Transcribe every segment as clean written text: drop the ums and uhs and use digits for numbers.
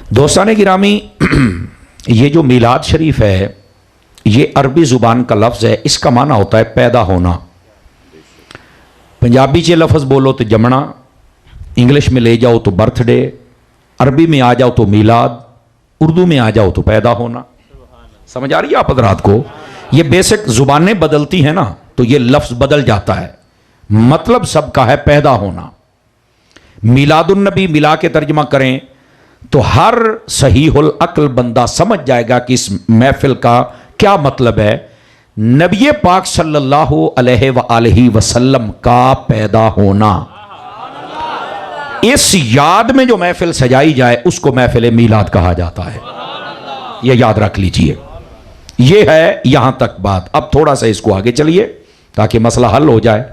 दोस्तान गिरामी, ये जो मीलाद शरीफ है ये अरबी ज़ुबान का लफ्ज़ है। इसका माना होता है पैदा होना। पंजाबी च लफ्ज़ बोलो तो जमना, इंग्लिश में ले जाओ तो बर्थडे, अरबी में आ जाओ तो मीलाद, उर्दू में आ जाओ तो पैदा होना। समझ आ रही है आप हज़रात को? ये बेसिक ज़ुबानें बदलती हैं ना तो ये लफ्ज़ बदल जाता है, मतलब सबका है पैदा होना। मीलादुन्नबी मिला के तर्जमा करें तो हर सहीहुल अक्ल बंदा समझ जाएगा कि इस महफिल का क्या मतलब है। नबी पाक सल्लल्लाहु अलैहि वसल्लम का पैदा होना, इस याद में जो महफिल सजाई जाए उसको महफिल मीलाद कहा जाता है। यह याद रख लीजिए। यह है यहां तक बात। अब थोड़ा सा इसको आगे चलिए ताकि मसला हल हो जाए।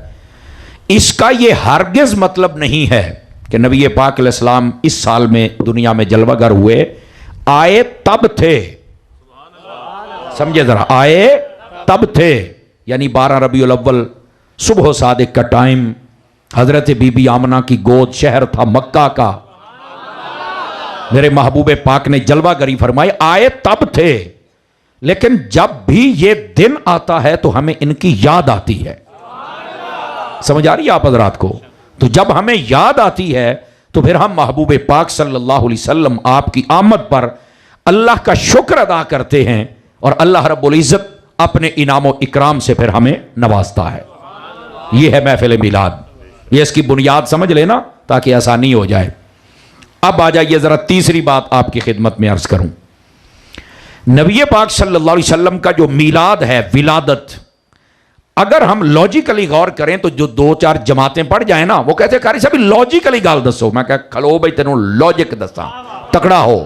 इसका यह हरगिज मतलब नहीं है कि नबी पाक अलैहिस्सलाम इस साल में दुनिया में जलवागर हुए, आए तब थे। समझे जरा, आए तब थे यानी 12 रबीउल अव्वल सुबह सादिक का टाइम, हजरत बीबी आमना की गोद, शहर था मक्का का। मेरे महबूबे पाक ने जलवागरी फरमाई, आए तब थे। लेकिन जब भी ये दिन आता है तो हमें इनकी याद आती है। समझ आ रही है आप हजरात को? तो जब हमें याद आती है तो फिर हम महबूबे पाक सल्लल्लाहु अलैहि वसल्लम आपकी आमद पर अल्लाह का शुक्र अदा करते हैं और अल्लाह रब्बुल इज्जत अपने इनाम व इकराम से फिर हमें नवाजता है। यह है महफिल मिलाद। ये इसकी बुनियाद समझ लेना ताकि आसानी हो जाए। अब आ जाइए जरा तीसरी बात आपकी खिदमत में अर्ज करूं। नबी पाक सल्लल्लाहु अलैहि वसल्लम का जो मिलाद है, विलादत, अगर हम लॉजिकली गौर करें तो जो 2-4 जमातें पढ़ जाए ना, वो कहते कारी साहब लॉजिकली गाल दसो। मैं कह खलो भाई तेनों लॉजिक दसा, तकड़ा हो।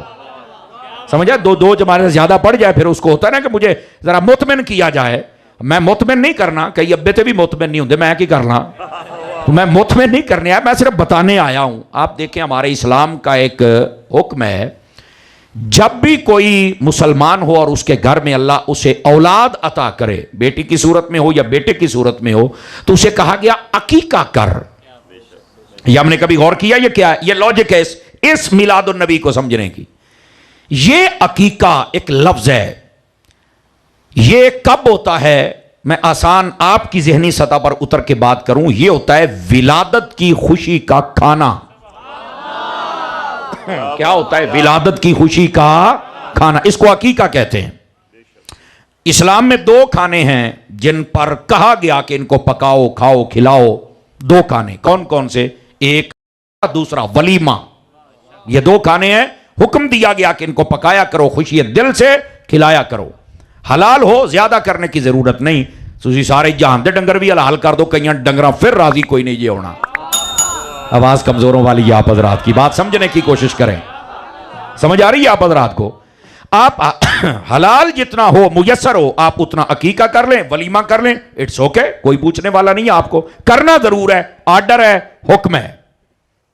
समझा? दो जमाते से ज्यादा पढ़ जाए फिर उसको होता है ना कि मुझे जरा मुतमिन किया जाए। मैं मुतमिन नहीं करना, कई अब्बे ते भी मुतमिन नहीं होंगे, मैं की करना। तो मैं मुतमिन नहीं करने आया, मैं सिर्फ बताने आया हूं। आप देखें हमारे इस्लाम का एक हुक्म है, जब भी कोई मुसलमान हो और उसके घर में अल्लाह उसे औलाद अता करे, बेटी की सूरत में हो या बेटे की सूरत में हो, तो उसे कहा गया अकीका कर। यह हमने कभी गौर किया? ये क्या है? ये लॉजिक है इस मिलादुन नबी को समझने की। ये अकीका एक लफ्ज है। ये कब होता है? मैं आसान आपकी जहनी सतह पर उतर के बात करूं। यह होता है विलादत की खुशी का खाना। क्या होता है? विलादत की खुशी का खाना, इसको अकीका कहते हैं। इस्लाम में 2 खाने हैं जिन पर कहा गया कि इनको पकाओ, खाओ, खिलाओ। 2 खाने कौन कौन से? एक, दूसरा वलीमा। ये 2 खाने हैं, हुक्म दिया गया कि इनको पकाया करो, खुशी दिल से खिलाया करो। हलाल हो, ज्यादा करने की जरूरत नहीं। तुसी सारे जहां दे डंगर भी हलाल कर दो, कई डंगरा फिर राजी कोई नहीं ये होना। आवाज कमजोरों वाली आप हजरात की बात समझने की कोशिश करें। समझ आ रही है आप हजरात को? आप हलाल जितना हो, मुयस्सर हो, आप उतना अकीका कर लें, वलीमा कर लें, इट्स ओके, कोई पूछने वाला नहीं है। आपको करना जरूर है, आर्डर है, हुक्म है।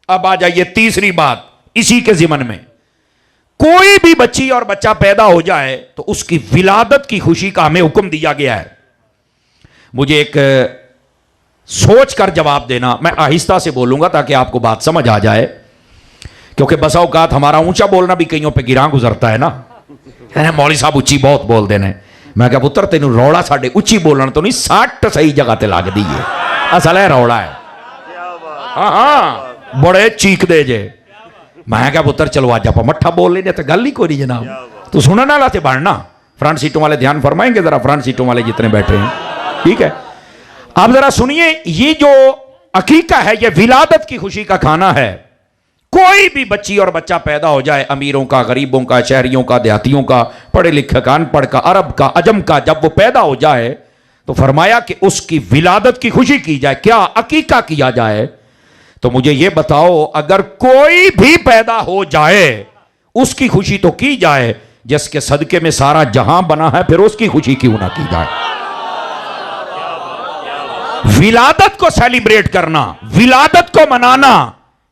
अब आ जाइए तीसरी बात इसी के जिमन में। कोई भी बच्ची और बच्चा पैदा हो जाए तो उसकी विलादत की खुशी का हमें हुक्म दिया गया है। मुझे एक सोच कर जवाब देना, मैं आहिस्ता से बोलूंगा ताकि आपको बात समझ आ जाए, क्योंकि बसा औकात हमारा ऊंचा बोलना भी कईयों पे गिरा गुजरता है ना। मौली साहब उच्ची बहुत बोल देने। मैं क्या पुत्र तेन रौला साडे उच्ची बोलना तो नहीं, 60 सही जगह ते लग दी है। असल है रौला है। हाँ बड़े चीख दे जे। मैं क्या पुत्र चलो आज आप मट्ठा बोल लेने तो गल ही कोई नहीं जनाब। तो सुनने वाला थे बढ़ना। फ्रंट सीटों वाले ध्यान फरमाएंगे जरा, फ्रंट सीटों वाले जितने बैठे हैं, ठीक है? आप जरा सुनिए, ये जो अकीका है ये विलादत की खुशी का खाना है। कोई भी बच्ची और बच्चा पैदा हो जाए, अमीरों का, गरीबों का, शहरियों का, देहातियों का, पढ़े लिखे का, अनपढ़ का, अरब का, अजम का, जब वो पैदा हो जाए तो फरमाया कि उसकी विलादत की खुशी की जाए। क्या? अकीका किया जाए। तो मुझे ये बताओ, अगर कोई भी पैदा हो जाए उसकी खुशी तो की जाए, जिसके सदके में सारा जहां बना है, फिर उसकी खुशी क्यों ना की जाए? विलादत को सेलिब्रेट करना, विलादत को मनाना,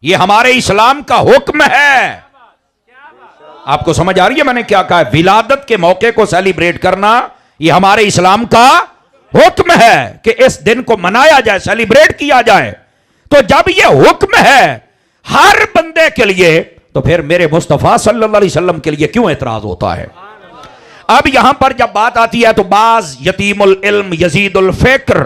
यह हमारे इस्लाम का हुक्म है। आपको समझ आ रही है मैंने क्या कहा? विलादत के मौके को सेलिब्रेट करना यह हमारे इस्लाम का हुक्म है कि इस दिन को मनाया जाए, सेलिब्रेट किया जाए। तो जब यह हुक्म है हर बंदे के लिए, तो फिर मेरे मुस्तफ़ा सल्लल्लाहु अलैहि वसल्लम के लिए क्यों एतराज होता है? अब यहां पर जब बात आती है तो बाज यतीमुल इल्म यजीदुल फिक्र,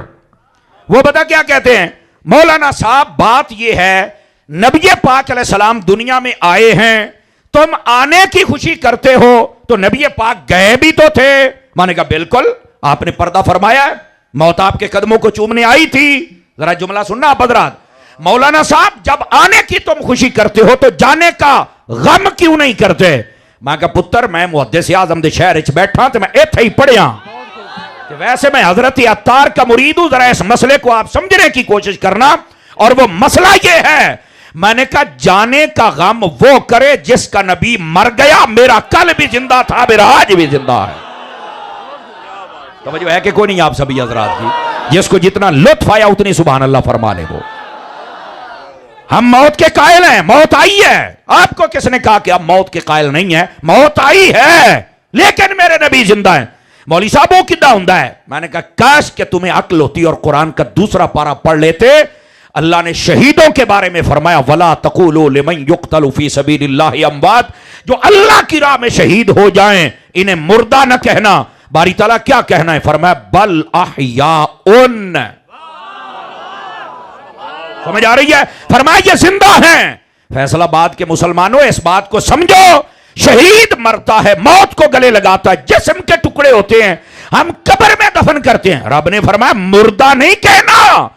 वो बता क्या कहते हैं मौलाना साहब, बात यह है नबी पाक अलैहिस्सलाम दुनिया में आए हैं, तुम आने की खुशी करते हो, तो नबी पाक गए भी तो थे। मैंने कहा बिल्कुल, आपने पर्दा फरमाया, मौत आपके कदमों को चूमने आई थी। जरा जुमला सुनना आप हज़रात, मौलाना साहब जब आने की तुम खुशी करते हो तो जाने का गम क्यों नहीं करते? मैं कहा पुत्र, मैं मुहद्दिस आज़म दे शहर च बैठा तो मैं इत्थे ही पढ़िया, वैसे मैं हजरत अत्तार का मुरीद हूं। जरा इस मसले को आप समझने की कोशिश करना, और वो मसला ये है, मैंने कहा जाने का गम वो करे जिसका नबी मर गया, मेरा कल भी जिंदा था, मेरा आज भी जिंदा है। तो है कि कोई नहीं आप सभी हजरात की, जिसको जितना लुत्फ आया उतनी सुभान अल्लाह फरमाने वो। हम मौत के कायल हैं, मौत आई है। आपको किसने कहा कि आप मौत के कायल नहीं है? मौत आई है, लेकिन मेरे नबी जिंदा है। मौली साहब वो कितना हुंदा है? मैंने कहा काश कि तुम्हें अक्ल होती और कुरान का दूसरा पारा पढ़ लेते। अल्लाह ने शहीदों के बारे में फरमाया, वला तक़ूलू लिमन युक़तलु फी सबीलिल्लाहि अमवात, जो अल्लाह की राह में शहीद हो जाएं इन्हें मुर्दा न कहना। बारी ताला क्या कहना है? फरमाया बल अहयाउन। समझ आ रही है? फरमाया ये जिंदा हैं। फैसलाबाद के मुसलमानों इस बात को समझो, शहीद मरता है, मौत को गले लगाता है, जिस्म के टुकड़े होते हैं, हम कब्र में दफन करते हैं। रब ने फरमाया मुर्दा नहीं कहना।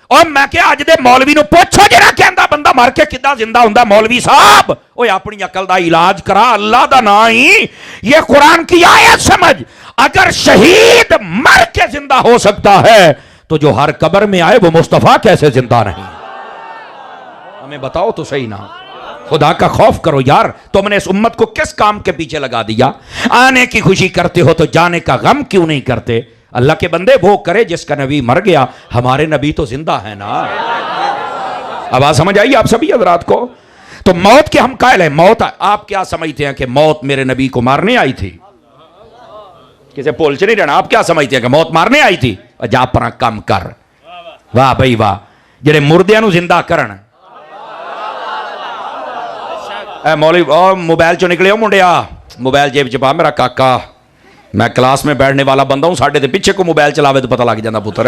और मैं क्या अज दे मौलवी नु पूछो, जरा कहंदा बंदा मर के किदा जिंदा हुंदा? मौलवी साहब ओए अपनी अकल दा इलाज करा, अल्लाह दा ना ही ये कुरान की आयत समझ। अगर शहीद मर के जिंदा हो सकता है तो जो हर कब्र में आए वो मुस्तफा कैसे जिंदा नहीं? हमें बताओ तो सही ना, खुदा का खौफ करो यार। तुमने इस उम्मत को किस काम के पीछे लगा दिया? आने की खुशी करते हो तो जाने का गम क्यों नहीं करते? अल्लाह के बंदे वो करे जिसका नबी मर गया, हमारे नबी तो जिंदा है ना। अब बात समझ आई आप सभी हजरात को? तो मौत के हम कायल हैं। मौत आप क्या समझते हैं कि मौत मेरे नबी को मारने आई थी? किसे पोल च नहीं रहना। आप क्या समझते हैं कि मौत मारने आई थी? जा अपना काम कर। वाह भाई वाह, जेडे मुर्दियां नु जिंदा करन। मौलवी मोबाइल चो निकले हो मुंडिया, मोबाइल जेब च पा। मेरा काका, मैं क्लास में बैठने वाला बंदा हूं, साढ़े पीछे को मोबाइल चलावे तो पता लग जाता पुत्र।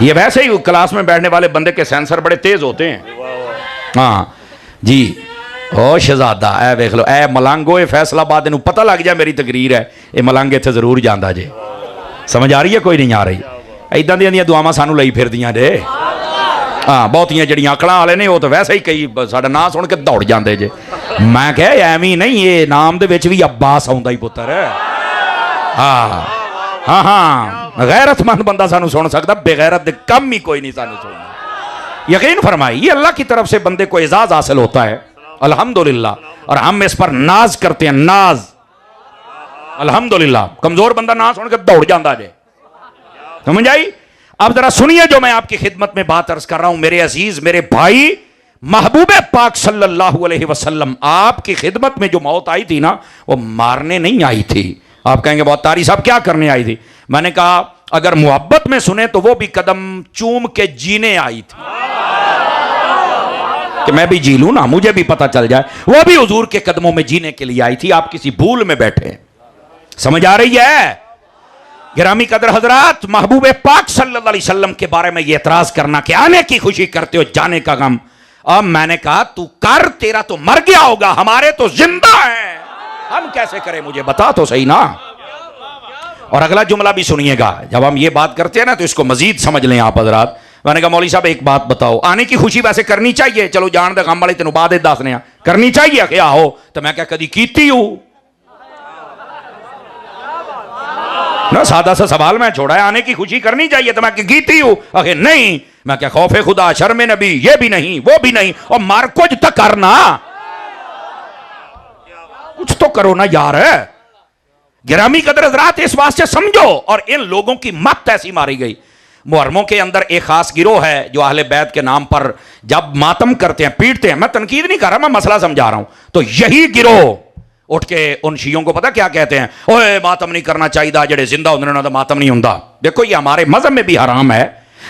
ये वैसे ही क्लास में बैठने वाले बंदे के सेंसर बड़े तेज होते हैं। हाँ जी, ओ शहजादा ए वेख लो, ए मलंगो, ए फैसलाबाद इनू पता लग जाए मेरी तकरीर है, ये मलंग इत्थे जरूर जाता जे। समझ आ रही है? कोई नहीं आ रही? इदां दियां दुआवां सानू लई फिरदियां जे। हाँ, बहुतियां जड़ियां अकलां वाले ने वो तो वैसे ही कई साडा नाम सुन के दौड़ जाते जे। मैं कहा एवं नहीं, ये नाम दे विच भी अब्बास आउंदा ही पुत्र। हाँ हाँ हाँ, गैरतमंद बंदा सानू सुन सकता, बेगैरत दे कम ही कोई नहीं सानू सुनना। यकीन फरमाई, ये अल्लाह की तरफ से बंदे को एजाज हासिल होता है, अल्हम्दुलिल्लाह। और हम इस पर नाज करते हैं, नाज, अल्हम्दुलिल्लाह। कमजोर बंदा ना सुन के दौड़ जाता जे। समझ आई? अब जरा सुनिए जो मैं आपकी खिदमत में बात अर्ज कर रहा हूं, मेरे अजीज, मेरे भाई, महबूबे पाक सल्लल्लाहु अलैहि वसल्लम आपकी खिदमत में जो मौत आई थी ना, वो मारने नहीं आई थी। आप कहेंगे बहुत तारी साहब क्या करने आई थी? मैंने कहा अगर मोहब्बत में सुने तो वो भी कदम चूम के जीने आई थी, कि मैं भी जी लूं ना, मुझे भी पता चल जाए। वो भी हुजूर के कदमों में जीने के लिए आई थी। आप किसी भूल में बैठे। समझ आ रही है? गिरामी कदर हजरात, महबूबे पाक सल्लल्लाहु अलैहि वसल्लम के बारे में ये एतराज करना कि आने की खुशी करते हो, जाने का गम। अब मैंने कहा तू कर, तेरा तो मर गया होगा, हमारे तो जिंदा है, हम कैसे करें? मुझे बता तो सही ना। और अगला जुमला भी सुनिएगा, जब हम ये बात करते हैं ना तो इसको मजीद समझ लें आप हजरात। मैंने कहा मौलवी साहब एक बात बताओ, आने की खुशी वैसे करनी चाहिए, चलो जान दे गम वाले तेन बाद दसने करनी चाहिए क्या हो? तो मैं क्या कदी कीती हूं ना? सादा सा सवाल मैं छोड़ा है, आने की खुशी करनी चाहिए तो मैं कीती हूं? अरे नहीं। मैं क्या खौफे खुदा, शर्म नबी, ये भी नहीं, वो भी नहीं, और मार कुछ तो करना, कुछ तो करो ना यार। गिरामी कदर हज़रात, इस वास्ते समझो। और इन लोगों की मत ऐसी मारी गई। मुहर्रमों के अंदर एक खास गिरोह है जो अहले बैत के नाम पर जब मातम करते हैं, पीटते हैं, मैं तनकीद नहीं कर रहा, मैं मसला समझा रहा हूं। तो यही गिरोह उठ के उन शियों को पता क्या कहते हैं? ओए मातम नहीं करना चाहिए, जेडे जिंदा होंदे उन्हां दा मातम नहीं हुंदा। देखो ये हमारे मजहब में भी हराम है,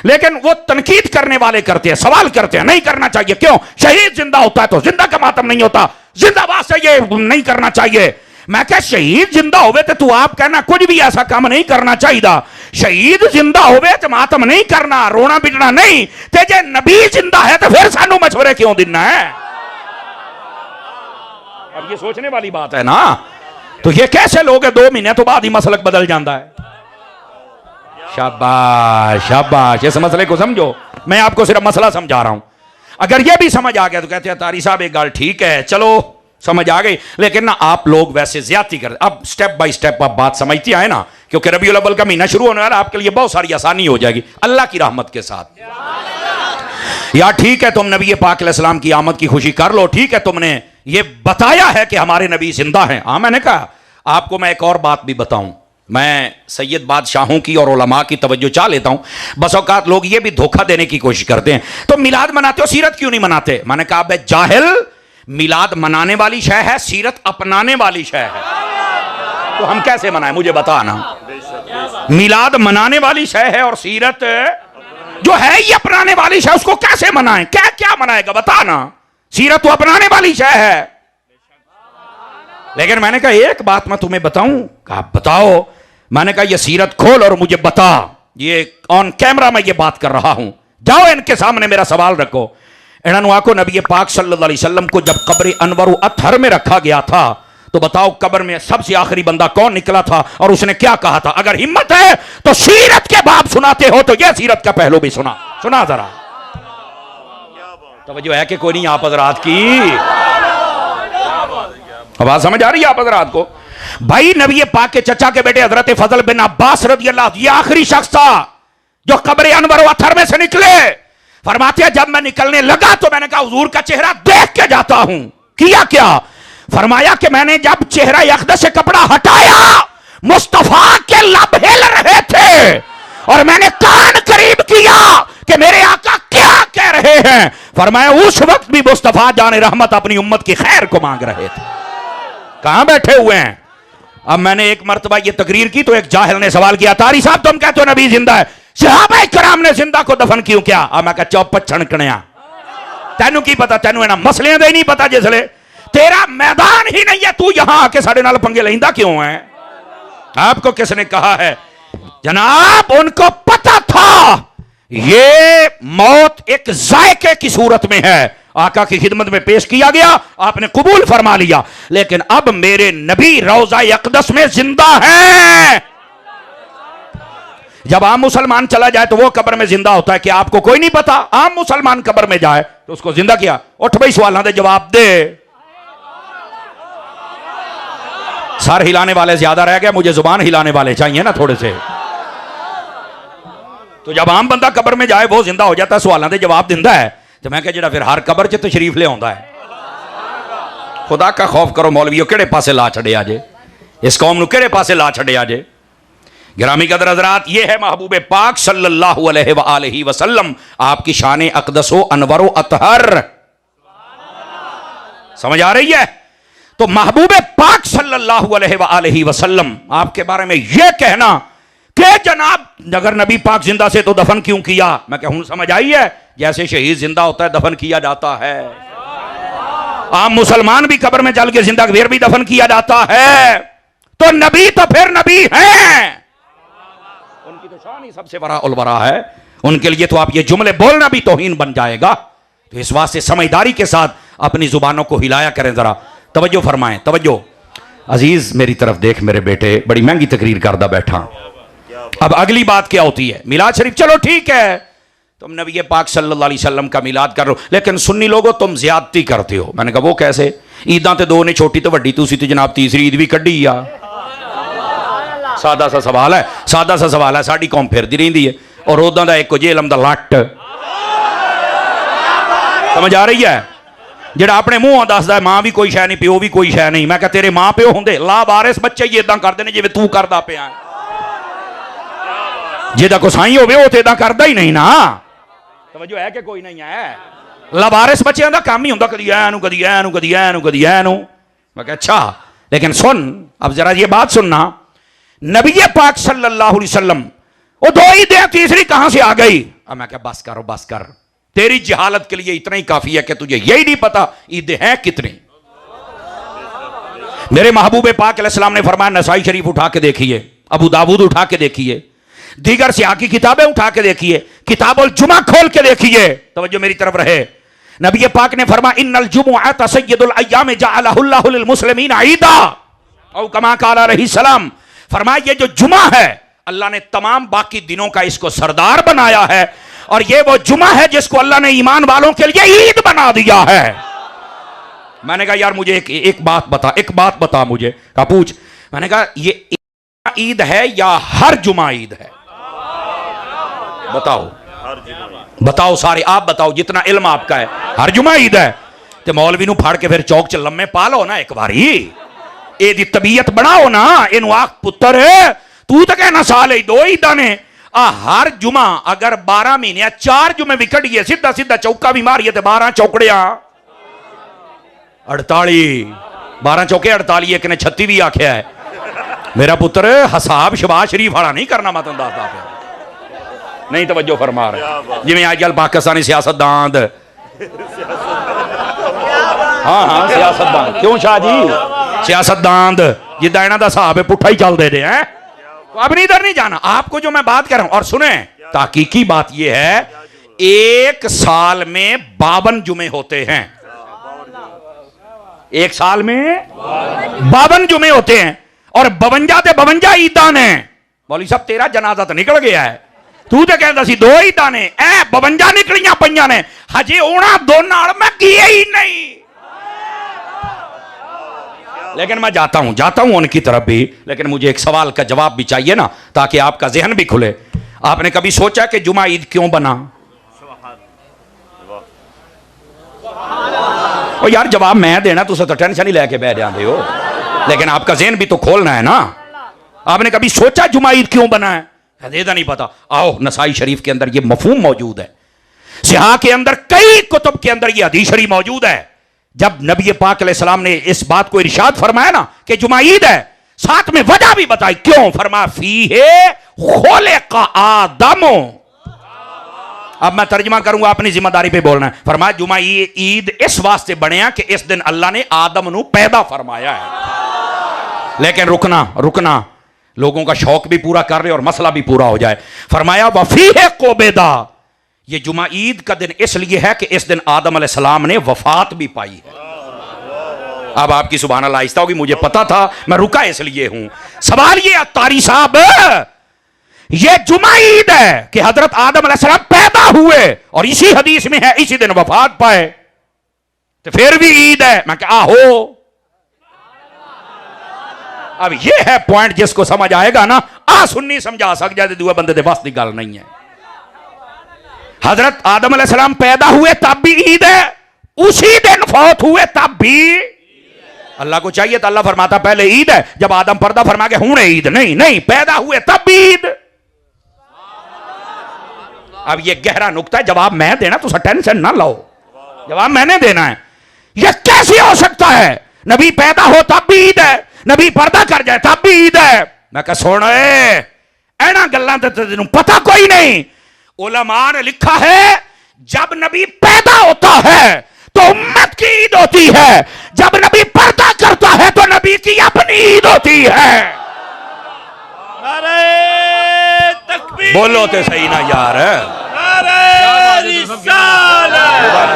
लेकिन वो तनकीद करने वाले करते हैं, सवाल करते हैं नहीं करना चाहिए। क्यों? शहीद जिंदा होता है तो जिंदा का मातम नहीं होता, जिंदाबाद से ये नहीं करना चाहिए। मैं क्या शहीद जिंदा होवे तो तू आप कहना कुछ भी ऐसा काम नहीं करना चाहिए। शहीद जिंदा होवे तो मातम नहीं करना, रोना पिटना नहीं। ते जे नबी जिंदा है तो फिर सानू मशवरे क्यों देना है? अब ये सोचने वाली बात है ना। तो ये कैसे लोग हैं 2 महीने तो बाद ही मसलक बदल जाता है। शाबाश शाबाश, इस मसले को समझो। मैं आपको सिर्फ मसला समझा रहा हूं। अगर ये भी समझ आ गया तो कहते हैं तारी साहब एक गल ठीक है, चलो समझ आ गई। लेकिन ना आप लोग वैसे ज्यादती करते। अब स्टेप बाय स्टेप आप बात समझती आए ना, क्योंकि रबीउल अव्वल का महीना शुरू होने वाला, आपके लिए बहुत सारी आसानी हो जाएगी अल्लाह की रहमत के साथ। या ठीक है तुम नबी पाक अलैहिस्सलाम की आमद की खुशी कर लो, ठीक है तुमने ये बताया है कि हमारे नबी जिंदा हैं। हाँ मैंने कहा आपको मैं एक और बात भी बताऊं। मैं सैयद बादशाहों की और उलमा की तवज्जो चाह लेता हूं। बस औकात लोग ये भी धोखा देने की कोशिश करते हैं, तो मिलाद मनाते हो सीरत क्यों नहीं मनाते? मैंने कहा बे जाहिल, मिलाद मनाने वाली शय है, सीरत अपनाने वाली शय है। तो हम कैसे मनाएं मुझे बताना। मिलाद मनाने वाली शय है और सीरत जो है ये अपनाने वाली शय, उसको कैसे मनाएं? क्या क्या मनाएगा बताना। सीरत तो अपनाने वाली शय है। लेकिन मैंने कहा एक बात मैं तुम्हें बताऊं। कहा बताओ। मैंने कहा ये सीरत खोल और मुझे बता। ये ऑन कैमरा में ये बात कर रहा हूं, जाओ इनके सामने मेरा सवाल रखो। इन्होंने आको नबी पाक सल्लल्लाहु अलैहि वसल्लम को जब कब्र अनवर अतहर में रखा गया था तो बताओ कब्र में सबसे आखिरी बंदा कौन निकला था और उसने क्या कहा था? अगर हिम्मत है तो सीरत के बाप सुनाते हो तो यह सीरत का पहलू भी सुना जरा। तवज्जो है कि कोई नहीं आप हजरात की? आवाज समझ आ रही है आप हजरात को? भाई नबी पाक के चचा के बेटे हजरत फजल बिन अब्बास रज़ी अल्लाह, ये आखिरी शख्स था जो कब्र अनवर अतहर में से निकले। फरमाते हैं जब मैं निकलने लगा तो मैंने कहा हुजूर का चेहरा देख के जाता हूं। किया क्या? फरमाया कि मैंने जब चेहरा अक़दस से कपड़ा हटाया मुस्तफा के लब हिल रहे थे और मैंने कान करीब किया कि मेरे आका क्या कह रहे हैं। फरमाया उस वक्त भी मुस्तफा जाने रहमत अपनी उम्मत की खैर को मांग रहे थे। कहां बैठे हुए हैं? अब मैंने एक मर्तबा ये तकरीर की तो एक जाहिल ने सवाल किया, तारी साहब तुम कहते हो नबी जिंदा है, सहाबा कराम ने जिंदा को दफन क्यों किया? मैं कहा चौप छणकणिया, तेनू की पता? तेनू इन्हां मसलियां दा ही नहीं पता। जिसले तेरा मैदान ही नहीं है तू यहां आके साडे नाल पंगे लैंदा क्यों है? आपको किसने कहा है? जनाब उनको पता था ये मौत एक जायके की सूरत में है, आका की खिदमत में पेश किया गया, आपने कबूल फरमा लिया। लेकिन अब मेरे नबी रोज़ा अक़दस में जिंदा है। जब आम मुसलमान चला जाए तो वो कब्र में जिंदा होता है कि आपको कोई नहीं पता? आम मुसलमान कब्र में जाए तो उसको जिंदा किया। उठ भाई सवालों दे जवाब दे। सर हिलाने वाले ज्यादा रह गए, मुझे जुबान हिलाने वाले चाहिए ना थोड़े से। तो जब आम बंदा कब्र में जाए वो जिंदा हो जाता है, सवालों दे जवाब दिंदा है। तो मैं क्या फिर हर कब्र च तशरीफ ले आंदा है? खुदा का खौफ करो मौलवियों, केड़े पासे ला छड़े आजे इस कौम नूं, केड़े पासे ला छड़े आजे। गिरामी कदर हज़रात, ये है महबूब पाक सल्लल्लाहु अलैहि वसल्लम, आपकी शान अक़दसो अनवरो अतहर। समझ आ रही है? तो महबूब पाक सल्लल्लाहु अलैहि वसल्लम आपके बारे में यह कहना कि जनाब अगर नबी पाक जिंदा से तो दफन क्यों किया? मैं कहूं समझ आई है? जैसे शहीद जिंदा होता है दफन किया जाता है, आम मुसलमान भी कब्र में चल के जिंदा फिर भी दफन किया जाता है। तो नबी तो फिर नबी हैं, उनकी तो शान ही सबसे बड़ा उलबरा है। उनके लिए तो आप ये जुमले बोलना भी तौहीन बन जाएगा। तो इस वास्ते समझदारी के साथ अपनी जुबानों को हिलाया करें। जरा तवज्जो फरमाएं, तवज्जो। अजीज मेरी तरफ देख मेरे बेटे, बड़ी महंगी तकरीर करदा बैठा। अब अगली बात क्या होती है? मिलाद शरीफ चलो ठीक है, तुम नबी पाक सल्लल्लाहु अलैहि वसल्लम का मिलाद कर रहे हो, लेकिन सुन्नी लोगों तुम ज्यादती करते हो। मैंने कहा वो कैसे? ईदां ते दो ने, छोटी तो वड्डी, तुसी तो जनाब तीसरी ईद भी कड्डी आ। सादा सा सवाल है, सादा सा सवाल है। साडी कौम फिरदी रहिंदी है और उदां दा एक जेलम दा लट। समझ आ रही है? जेड़ा अपने मुंहों दसदा है मां भी कोई शै नहीं, प्यो भी कोई शै नहीं। मैं कहा तेरे मां प्यो होंदे लावारिस बच्चे ही इदां करदे ने जिवें तू करदा पिया। जेदा को साई होवे वो तो इदां करदा ही नहीं ना। तवज्जो है कि कोई नहीं है? लावारिस बच्चों का काम ही होंदा, कदी ऐनू कदी ऐनू कदी ऐनू कदी ऐनू। मैं कहा अच्छा, लेकिन सुन अब जरा ये बात सुनना, नबी पाक सल्लल्लाहु अलैहि वसल्लम वो दो ही दे, तीसरी कहां से आ गई? अब मैं क्या बस करो बस कर, तेरी जहालत के लिए इतना ही काफी है कि तुझे यही नहीं पता ईद है कितनी। मेरे महबूब पाक अलैहिस्सलाम ने फरमाया, नसाई शरीफ उठा के देखिए, अबू दाऊद उठा के देखिए, दीगर सियाह की किताबें उठा के देखिए, किताबुल जुमा खोल के देखिए, तवज्जो मेरी तरफ रहे। नबी पाक ने फरमाया, इन्नल जुमुअत सय्यदुल अय्याम जअलहुल्लाहु लिल मुस्लिमीन ईदा औ कमा क़ाला अलैहिस्सलाम। फरमाया ये जो जुमा है अल्लाह ने तमाम बाकी दिनों का इसको सरदार बनाया है, और ये वो जुमा है जिसको अल्लाह ने ईमान वालों के लिए ईद बना दिया है। मैंने कहा यार मुझे एक बात बता मुझे। कहा पूछ। मैंने कहा ये ईद है या हर जुमा ईद है? बताओ सारे आप बताओ, जितना इल्म आपका है। हर जुमा ईद है तो मौलवी नू फाड़ के फिर चौक च लम्मे पा लो ना एक बारी, एदी तबीयत बनाओ ना। इनू आख पुत्र तू तो कहना साल ही 2 ईदा ने, हर जुमा अगर 12 महीने 4 जुमे विकट गए, सीधा सीधा चौका भी मारिए तो 12 चौकड़िया 48, 12 चौके 48, एक ने 36 भी आख्या है। मेरा पुत्र हसाब शबाज शरीफ वाला नहीं करना, मैं तुम दसदा पे नहीं तवज्जो फरमा रहे। जिवें आजकल पाकिस्तानी सियासतदान, हाँ सियासतदान, क्यों शाह जी सियासतदान जिदा इन्हां दा हिसाब है पुट्ठा ही चलते रहे हैं। तो अब इधर नहीं जाना, आपको जो मैं बात कर रहा हूं। और सुने ताकीकी बात यह है, एक साल में 52 जुमे होते हैं, एक साल में 52 जुमे होते हैं, और 52 ते 52 ईदा ने। मौलवी साहब तेरा जनाजा तो निकल गया है, तू तो कहता सी 2 ईदा ने, 52 निकलियां पईयां ने, हजे ओना दो नाल मैं किए ही नहीं। लेकिन मैं जाता हूं उनकी तरफ भी, लेकिन मुझे एक सवाल का जवाब भी चाहिए ना, ताकि आपका जहन भी खुले। आपने कभी सोचा कि जुमा ईद क्यों बना? ओ यार जवाब मैं देना, तुम तो टेंशन ही लेके बैठ जाते हो, लेकिन आपका जहन भी तो खोलना है ना। आपने कभी सोचा जुमा ईद क्यों बना है? हदेदा नहीं पता। आओ नसाई शरीफ के अंदर ये मफहूम मौजूद है, सिहा के अंदर कई कुतुब के अंदर ये हदीस शरीफ मौजूद है। जब नबी पाक अलैहिस्सलाम ने इस बात को इरशाद फरमाया ना कि जुमा ईद है, साथ में वजह भी बताई क्यों। फरमाया फीहे खुलिक़ा आदम। अब मैं तर्जुमा करूंगा, अपनी जिम्मेदारी पे बोलना है। फरमाया जुमा ईद इस वास्ते बनया कि इस दिन अल्लाह ने आदम नू पैदा फरमाया है। लेकिन रुकना लोगों का शौक भी पूरा कर रहे और मसला भी पूरा हो जाए। फरमाया वफीहे कोबेदा, ये जुमा ईद का दिन इसलिए है कि इस दिन आदम अलैहिस्सलाम ने वफात भी पाई है। अब आपकी सुभान अल्लाह आहिस्ता होगी, मुझे पता था, मैं रुका इसलिए हूं। सवाल ये अत्तारी साहब, ये जुमा ईद है कि हजरत आदम अलैहिस्सलाम पैदा हुए और इसी हदीस में है इसी दिन वफात पाए, तो फिर भी ईद है। मैं क्या हो, अब ये है पॉइंट, जिसको समझ आएगा ना सुन्नी समझा सक जाए, दूसरे बंदे दे बस की गल नहीं है। हजरत आदम अलैहिस्सलाम पैदा हुए तब भी ईद है, उसी दिन फौत हुए तब भी। अल्लाह को चाहिए तो अल्लाह फरमाता पहले ईद है, जब आदम पर्दा फरमा के हूं ईद नहीं पैदा हुए तब भी ईद। अब ये गहरा नुक्ता है, जवाब मैं देना, तो टेंशन ना लो, जवाब मैंने देना है। यह कैसे हो सकता है नबी पैदा हो तब भी ईद है, नबी पर्दा कर जाए तब भी ईद है? मैं कह सुन ऐना गल्लां ते तेनू पता कोई नहीं। उलमा ने लिखा है जब नबी पैदा होता है तो उम्मत की ईद होती है, जब नबी पर्दा करता है तो नबी की अपनी ईद होती है। अरे तकबीर, बोलो तो सही ना यार। अरे रिसालत,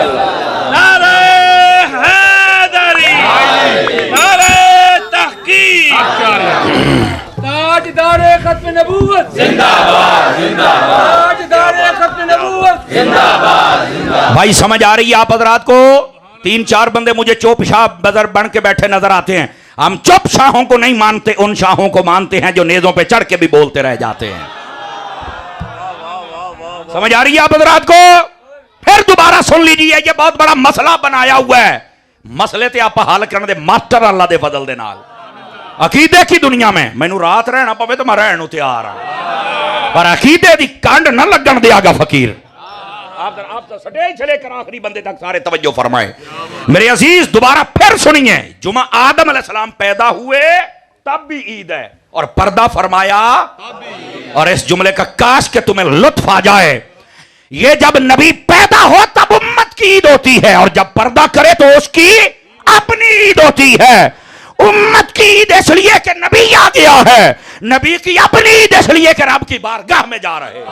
अरे हैदरी, अरे तहकीक, ताजदारे खत्म नबूवत जिंदाबाद, ताजदारे खत्म नबूवत जिंदाबाद। भाई समझ आ रही है आप हजरात को? 3-4 बंदे मुझे चुप शाह बदर बन के बैठे नजर आते हैं। हम चुप शाहों को नहीं मानते, उन शाहों को मानते हैं जो नेजों पे चढ़ के भी बोलते रह जाते हैं। समझ आ रही है आप हजरात को? फिर दोबारा सुन लीजिए, ये बहुत बड़ा मसला बनाया हुआ है। मसले ते आप हल करने दे मास्टर अल्लाह दे फजल दे नाल। अकीदे की दुनिया में मैनू रात रहना पवे तो मैं रहन नूं तैयार हां, पर अकीदे दी कंड न लगन देगा फकीर। आप तो सटे चले कर आखिरी बंदे तक सारे तवज्जो फरमाए। मेरे अजीज दोबारा फिर सुनिए, जुमा आदम अलैहिस्सलाम पैदा हुए तब भी ईद है, और पर्दा फरमाया। और इस जुमले का काश के तुम्हें लुत्फ आ जाए ये जब नबी पैदा हो तब उम्मत की ईद होती है, और जब पर्दा करे तो उसकी अपनी ईद होती है। उम्मत की ईद इसलिए कि नबी आ गया है, नबी की अपनी ईद इसलिए कि रब की बारगाह में जा रहे हैं,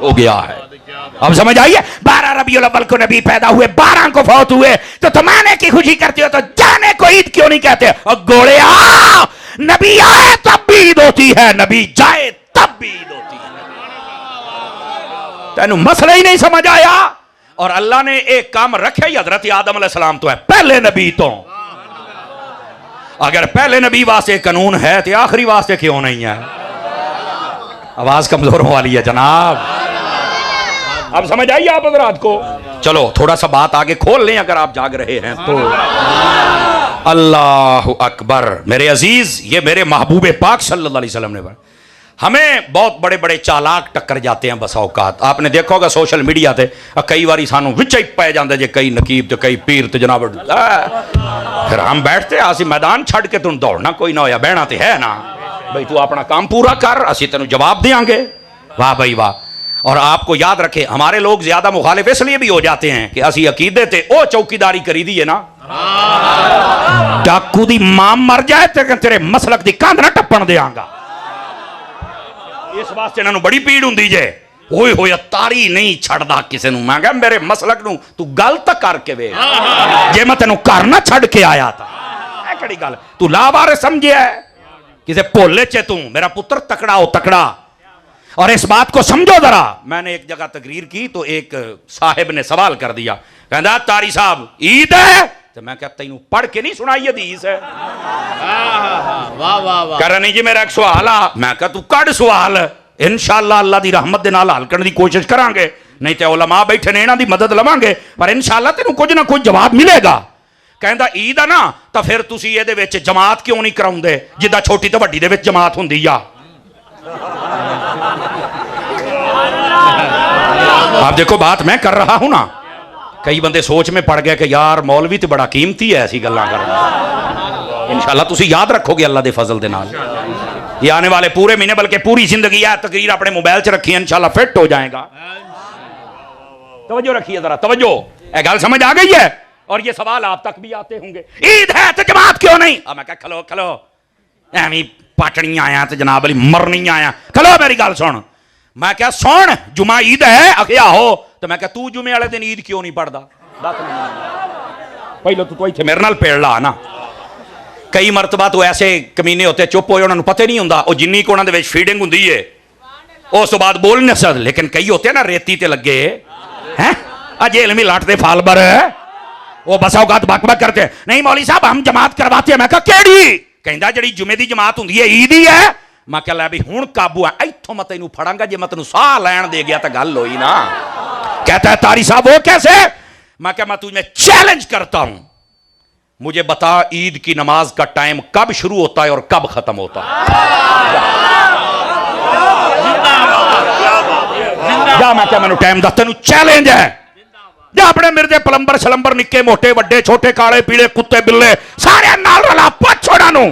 हो गया है। अब समझ आइए, 12 रबीउल अव्वल को नबी पैदा हुए, 12 को फौत हुए, तो तुम आने की खुशी करते हो तो जाने को ईद क्यों नहीं कहते? और गोले नबी आए तब भी ईद होती है, नबी जाए तब भी ईद होती है। तेनू मसला ही नहीं समझ आया। और अल्लाह ने एक काम रखे ही, हजरत आदम अलैहिस्सलाम तो है पहले नबी, तो अगर पहले नबी वास्ते कानून है तो आखिरी वास्ते क्यों नहीं है? आवाज कमजोर वाली है जनाब। अब समझ आइए आप हजरात को। चलो थोड़ा सा बात आगे खोल लें अगर आप जाग रहे हैं तो। अल्लाह अकबर। मेरे अजीज, ये मेरे महबूब पाक सल्लल्लाहु अलैहि वसल्लम ने, हमें बहुत बड़े बड़े चालाक टक्कर जाते हैं बसा औकात। आपने देखा होगा सोशल मीडिया ते कई बारी सानू विच ही पै जाते जे कई नकीब तो कई पीर तो जनाब, फिर हम बैठते असी मैदान छड़ के तुम दौड़ना कोई ना होया, बहना तो है ना भाई, तू अपना काम पूरा कर, असी तेन जवाब देंगे। वाह भाई वाह। और आपको याद रखे, हमारे लोग ज्यादा मुखालिफ इसलिए भी हो जाते हैं कि असी अकीदे ते ओ चौकीदारी करी दी है ना, डाकू दी मां मर जाए तो तेरे मसलक दी कंध ना टप्पण देंगा। इस वास्ते इन्होंने बड़ी पीड़ हुंदी जे, होए होए तारी नहीं छड़दा किसे नूं। मैं कहा मेरे मसलक नूं तू गल तक करके वे, जे मैं तेनू घर ना छड़ के आया था, कड़ी गल तू लावारे समझे किसे भोले चे तू, मेरा पुत्र तकड़ा हो तकड़ा। और इस बात को समझो जरा, मैंने एक जगह तकरीर की तो एक साहिब ने सवाल कर दिया, कहता तारी साहब ईद है? तो मैं कहता तेनू पढ़ के नहीं सुनाई हदीस है? कह रहा नहीं जी मेरा एक सवाल आ। मैं कहा तू कड़ सवाल, इंशाअल्लाह अल्लाह दी रहमत दे नाल हल करने दी कोशिश करांगे, नहीं तो उलमा बैठे ने इन्हां दी मदद लवांगे, पर इंशाअल्लाह तेनू कुछ ना कुछ जवाब मिलेगा। कहंदा ईद आ ना तो फिर तुसी इहदे विच जमात क्यों नहीं कराउंदे जिद्दां छोटी ते वड्डी दे विच जमात हुंदी आ? आप देखो बात मैं कर रहा हूं ना, कई बंदे सोच में पड़ गए कि यार मौलवी तो बड़ा कीमती है ऐसी गल्लां करना। इंशाअल्लाह तुसी याद रखोगे अल्लाह दे फजल दे नाल, ये आने वाले पूरे महीने बल्कि पूरी जिंदगी है तकरीर अपने मोबाइल च रखी, इंशाअल्लाह फिट हो जाएगा। तवज्जो रखिए जरा, तवज्जो, ये गल समझ आ गई है? और ये सवाल आप तक भी आते होंगे, ईद है तो जमात क्यों नहीं? मैं कहा खलो खलो, एवं पाटनी आया तो जनाब अली मरनी आया, खलो मेरी गल सुन। मैं क्या सुन, जुमा ईद है? अखिया हो। तो मैं क्या तू जुमे वाले दिन ईद क्यों नहीं पढ़दा? पहले तू इत्थे मेरे नाल पेड़ ला ना। कई मरतबा तो ऐसे कमीने होते चुप होए, उन्होंने पता नहीं होंदा, जिन्नी को उन्होंने फीडिंग होंदी है उस तो बाद बोल नहीं सकते। लेकिन कई होते ना रेती ते लगे हैं, जेल में लाटते फाल भर, वो बस औकात बक करते, नहीं मौली साहब हम जमात करवाते हैं। मैं कहा केड़ी? कहंदा जड़ी जुमे दी जमात हुंदी है ईद ही है। मैं कहा लै भी हुण काबू है, इत्थों मैं तेनू फड़ांगा जे मैं तेनू साह लैण दे गया तो गल होई ना। कहता है तारी साहब वो कैसे? मैं कहा मैं तुझे चैलेंज करता हूं, मुझे बता ईद की नमाज का टाइम कब शुरू होता है और कब खत्म होता है? जा मैं क्या, मैनू टाइम दस, तेनू चैलेंज है। जा अपने मिर्जे पलंबर शलंबर निक्के मोटे वड्डे छोटे काले पीले कुत्ते बिल्ले सारे नाल रला पुछ उन्हां नू,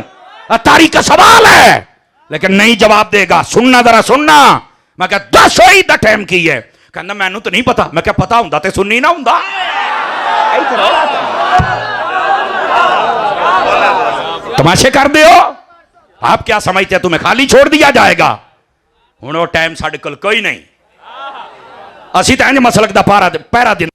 तारी का सवाल है। लेकिन नहीं जवाब देगा। सुनना जरा सुनना। मैं क्या दस होई द टाइम की है? कहना मैनू तो नहीं पता। मैं क्या पता हुंदा ते सुननी ना हुंदा? तमाशे कर दे हो आप, क्या समझते तुम्हें खाली छोड़ दिया जाएगा? हुण वो टाइम साडे कोल कोई नहीं, असी तो इंज मसलक दा पहरा दिन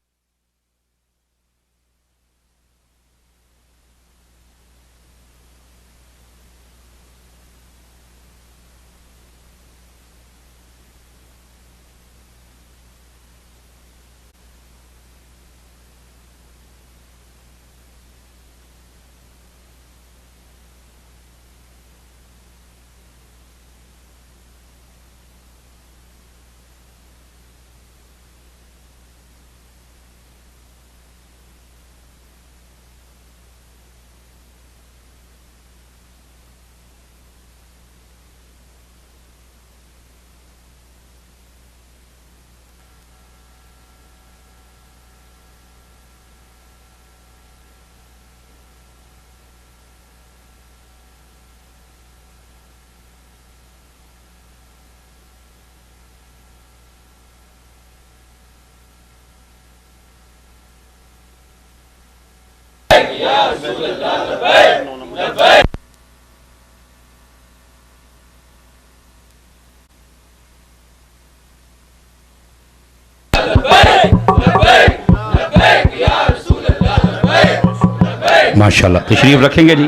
माशाल्लाह तशरीफ रखेंगे जी,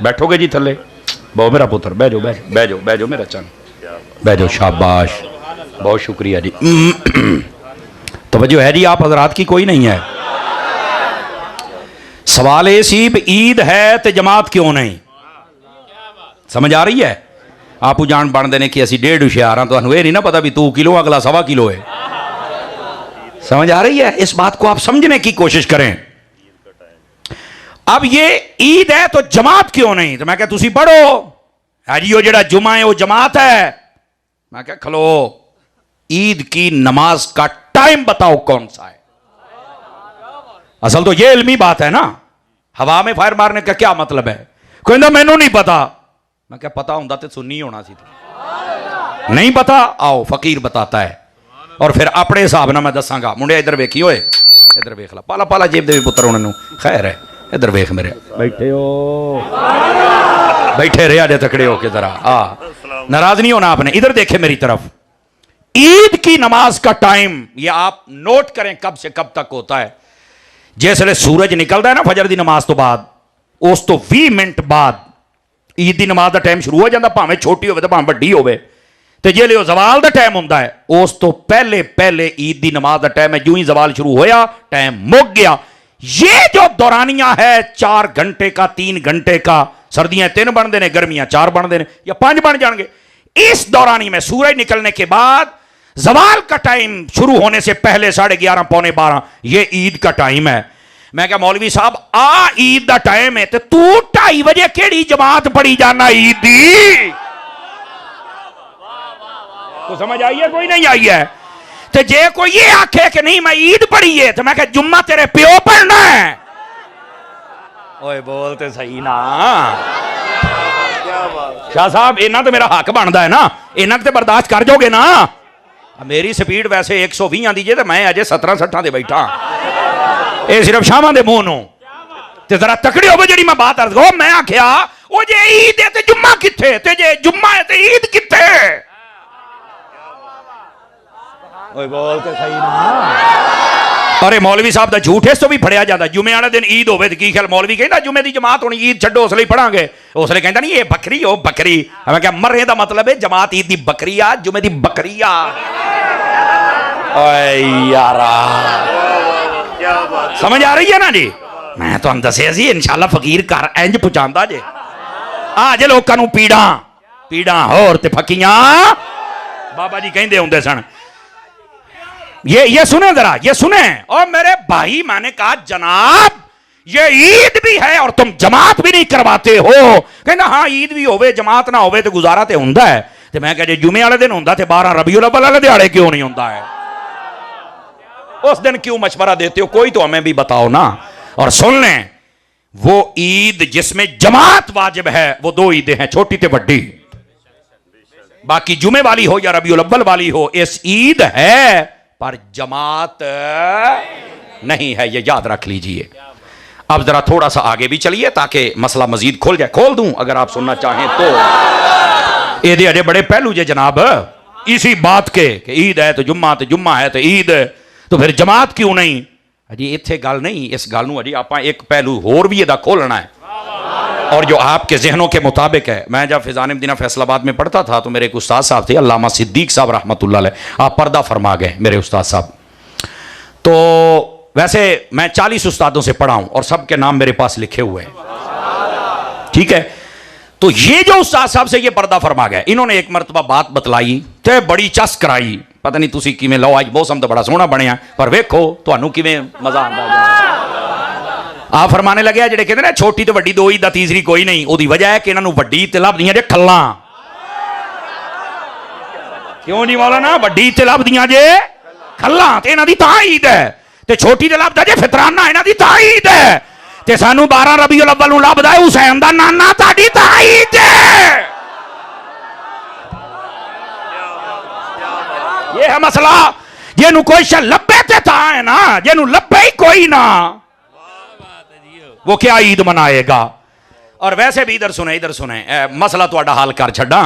बैठोगे जी थले, बहु मेरा पुत्र, बह जाओ बह जाओ बह जाओ मेरा चन, बह जाओ, शाबाश, बहुत शुक्रिया जी। तवज्जो है जी, आप हजरात की कोई नहीं है। सवाल ये सी ईद है तो जमात क्यों नहीं, समझ आ रही है? आपू जान बनते ने कि असी 1.5 हुशियार हाँ, तो ये नहीं ना पता भी तू किलो अगला 1.25 किलो है। समझ आ रही है? इस बात को आप समझने की कोशिश करें। अब ये ईद है तो जमात क्यों नहीं, तो मैं क्या तुसी पढ़ो जी वो जड़ा जुमा है वो जमात है। मैं क्या खलो, ईद की नमाज का टाइम बताओ कौन सा है। असल तो ये इल्मी बात है ना, हवा में फायर मारने का क्या मतलब है? कोई ना मैनू नहीं पता, मैं क्या पता होता तो सुननी होना सी, नहीं पता आओ फकीर बताता है, और फिर अपने हिसाब ना मैं दसांगा। मुंडे इधर वेखी होए, इधर वेख ला, पाला पाला जेब दे पुत्र उन्होंने, खैर है इधर वेख मेरे, बैठे हो बैठे रहे आजे तकड़े हो के जरा, नाराज नहीं होना आपने, इधर देखे मेरी तरफ। ईद की नमाज का टाइम ये आप नोट करें कब से कब तक होता है। जिसले सूरज निकलता है ना फजर की नमाज तो बाद, उस तो 20 मिनट बाद ईद की नमाज का टाइम शुरू हो जाता, भावें छोटी हो तो भावें बड़ी हो। तो जे लियो जवाल का टाइम होता है, उस तो पहले पहले ईद की नमाज का टाइम है, जो ही जवाल शुरू होया टाइम मुक गया। ये जो दौरानिया है 4 घंटे का, 3 घंटे का, सर्दियां 3 बनते हैं, गर्मियां 4 बनते हैं या 5 बन जाएंगे। इस दौरानी में सूरज निकलने के बाद जवाल का टाइम शुरू होने से पहले 11:30 पौने 12 ये ईद का टाइम है। मैं क्या मौलवी साहब आ ईद का टाइम है तो तू 2:30 बजे केड़ी जमात पढ़ी जाना ईद दी? तो समझ आई है? कोई नहीं आई है? तो जे कोई ये आखे कि नहीं मैं ईद पढ़ी है, तो मैं क्या जुम्मा तेरे प्यो पढ़ना है? ओए बोलते सही ना शाह साहब, इन्ना तो मेरा हक बनता है ना, इन्ना तो बर्दाश्त कर जाओगे ना। मेरी स्पीड वैसे 120 आती जे, तो मैं अजे 17-60 से बैठा, ये सिर्फ शामा दे मुंह नूं। ते जरा तकड़ी हो जी मैं बात अर्ज करो, मैं आख्या ओ जे ईद है ते जुम्मा किथे, ते जे जुम्मा है ते ईद किथे? ओए बोलते सही ना। अरे मौलवी साहब दा झूठ इस तो भी फड़िया जाता। जुमे वाले दिन ईद होवे ते की ख्याल मौलवी कहंदा जुमे दी जमात होनी, ईद छड्डो उसले पढ़ांगे। उसले कहंदा नहीं ये बकरी हो बकरी, मैं क्या मरने दा मतलब है जमात ईद दी बकरी आ, जुमे दी बकरी आ। ओए यारा समझ आ रही है ना जी? मैं तो दसिया सी इंशाल्लाह फकीर घर इंज पहुंचांदा जे, आ जे लोकां नूं पीड़ा पीड़ा होर ते फकीयां बाबा जी कहंदे हुंदे सन। ये सुने जरा, ये सुने। और मेरे भाई मैंने कहा जनाब ये ईद भी है और तुम जमात भी नहीं करवाते हो। कहना हाँ ईद भी होवे जमात ना होवे तो गुजारा ते हुंदा है। ते मैं कह जुमे वाले दिन हुंदा ते 12 रबीउल अव्वल वाले दिहाड़े क्यों नहीं होता है? उस दिन क्यों मशवरा देते हो? कोई तो हमें भी बताओ ना। और सुन लें, वो ईद जिसमें जमात वाजिब है वो 2 ईदें हैं, छोटी ते बड़ी। बाकी जुमे वाली हो या रबीउल अव्वल वाली हो, इस ईद है पर जमात नहीं है, ये याद रख लीजिए। अब जरा थोड़ा सा आगे भी चलिए ताकि मसला मजीद खुल जाए। खोल दूं अगर आप सुनना चाहें तो। ये अजे बड़े पहलू जे जनाब इसी बात के कि ईद है तो जुम्मा है तो ईद, तो फिर जमात क्यों नहीं? अजी इत्थे गल नहीं, इस गल नूं अजी आपां एक पहलू होर भी इहदा खोलना है और जो आपके जहनों के मुताबिक है। मैं जब फिजान मदीना फैसलाबाद में पढ़ता था तो मेरे एक उस्ताद साहब थे अल्लामा सिद्दीक साहब रहमतुल्लाह अलैह, आप पर्दा फरमा गए मेरे उस्ताद साहब। तो वैसे मैं 40 उस्तादों से पढ़ा हूं और सबके नाम मेरे पास लिखे हुए हैं, ठीक है। तो ये जो उस्ताद साहब से ये पर्दा फरमा गए, इन्होंने एक मरतबा बात बतलाई तो बड़ी चस कराई। पता नहीं तुसी किवें लो, आज मौसम तो बड़ा सोहना बनया पर वेखो तुहानू किवें मजा आंदा है। आप फरमाने लगे जेडे कहते ना छोटी तो वड्डी 2 ईद दा तीसरी कोई नहीं, ओदी वजह है कि इन्हां नूं वड्डी ते लभदियां जे खल्लां। क्यों जी मौलाना? वड्डी ते लभदियां जे खल्लां ते इन्हां दी तां ईद है, ते छोटी ते लभदा जे फितराना इन्हां दी तां ईद है, ते सानू 12 रबीउल अव्वल नूं लभदा है हुसैन दा नाना, ताडी तां ईद है। ये है मसला। जेनू कोई शे लब्बे ते तां है ना, जेनू लब्बे ही कोई ना वो क्या ईद मनाएगा। और वैसे भी इधर सुने मसला थोड़ा हल कर छड्डा।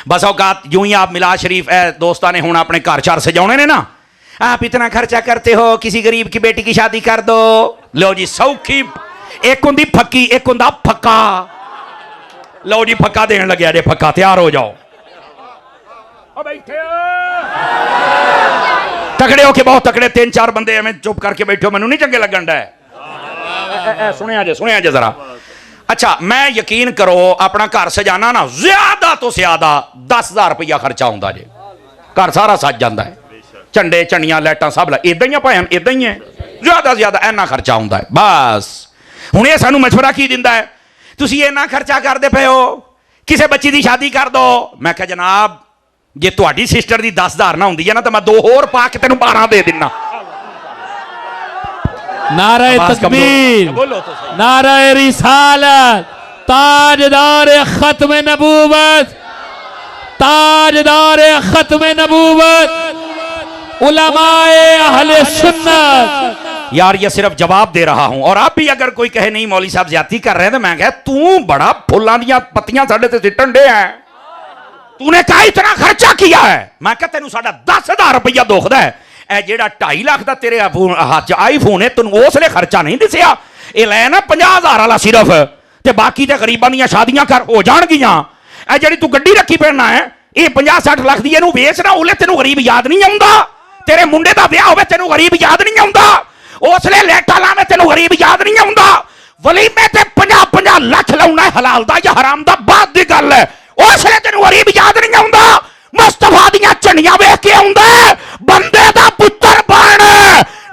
बस औकात यूं ही आप मिलाद शरीफ दोस्तां ने हुण अपने घर चार सजाने ने ना, आप इतना खर्चा करते हो, किसी गरीब की बेटी की शादी कर दो। लो जी सौखी, एक हुंदी फक्की, एक हुंदा फक्का। लो जी फक्का देन लग्या जे, फक्का तैयार हो जाओ। बैठे तकड़े हो के बहुत तकड़े 3-4 बंदे एवं चुप करके बैठे हो, मैनू नहीं चंगे लगन डे। सुनिया जे जरा। अच्छा मैं यकीन करो अपना घर सजाना ना ज्यादा तो ज्यादा 10,000 रुपया खर्चा आउंदा जे, घर सारा सज जाता है, झंडे झंडियां लाइटां सब इदां ही भैन इदां ही है, ज्यादा ज्यादा इन्ना खर्चा आउंदा है। बस हुण ये सानू मशवरा की दिंदा है, तुसीं इन्ना खर्चा करदे पे हो, किसी बच्ची की शादी कर दो। मैं कहा जनाब जे तुहाडी सिस्टर की 10,000 ना हुंदी है ना तो मैं 2 होर पा के तेनू 12 दे दिना। नारे तकबीर, नारे रिसालत, ताजदार खत्म नबूवत, ताजदार खत्म नबूवत, उलमाए अहले सुन्नत। यार ये सिर्फ जवाब दे रहा हूं, और आप भी अगर कोई कहे नहीं मौली साहब ज्यादती कर रहे हैं तो मैं कह तू बड़ा फुल्लां दियां पत्तियां साडे ते सिट्टन दे है, तूने क्या इतना खर्चा किया है। मैं कह तेनू साडा 10,000 रुपया दुखदा है, ए जेड़ा 2.5 लाख का तेरे हाथ आईफोन है तेन उसले खर्चा नहीं दिसिया, ये लै ना 50,000 वाला सिर्फ, ते बाकी ते गरीबां दियां शादियां कर हो जाणगियां। ए जेड़ी तू गड्डी रखी फिरना है ये 50-60 लाख दी, इहनू वेचना उले तेनू गरीब याद नहीं आउंदा। तेरे मुंडे दा ब्याह होवे तेनू गरीब याद नहीं आउंदा, उसले लेटा लावे तेनू गरीब याद नहीं आउंदा। वलीमे ते 50-50 लाख लाउना है हलाल दा या हराम दा बाद दी गल है, उसले तेनू गरीब याद नहीं आउंदा। मुस्तफा दियां झंडियां वेख के आउंदा बंदे दा पुत्तर बन,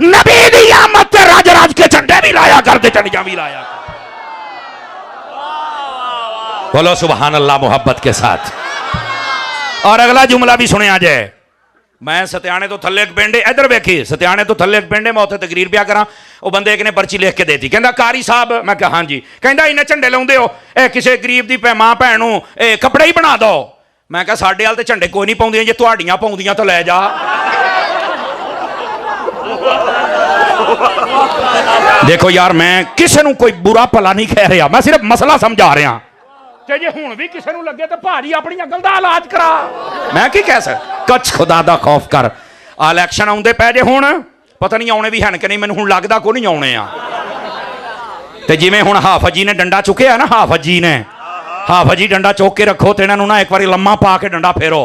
नबी दी आमद ते राज राज के झंडे भी लाया कर, दे झंडियां भी लाया कर। बोलो सुभान अल्लाह मोहब्बत के साथ। और अगला जुमला भी सुने जाए। मैं सत्याने तो थले एक पिंड, इधर वेखी सत्याने तो थले एक पिंड, मैं उत्थे तकरीर पिया करा, वो बंदे एक ने पर्ची लिख के देती, कहता कारी साहब। मैं कहा हाँ जी। कहता इन्हें झंडे लाउंदे हो, किसी गरीब की मां भैन नूं कपड़े ही बना दो। मैं कहा साडे वाल ते झंडे कोई नहीं पाउंदियां, जे तुहाडियां पाउंदियां तो लै जा। देखो यार मैं किसी नूं कोई बुरा भला नहीं कह रहा, मैं सिर्फ मसला समझा रहा। जे हुण भी किसी नूं लगे तो भाजी अपनी अकल दा इलाज करा, मैं की कह सकदा। कच खुदा दा खौफ कर। इलैक्शन आउंदे पै जे हुण, पता नहीं आउणे भी हन कि नहीं, मैनूं हुण लगदा कोई नहीं आउणे आ। ते जिवें हुण हाफज जी ने डंडा चुकिया ना, हाफज जी डंडा चुक के रखो तो इन्हां नूं ना एक बारी लम्मा पा के डंडा फेरो,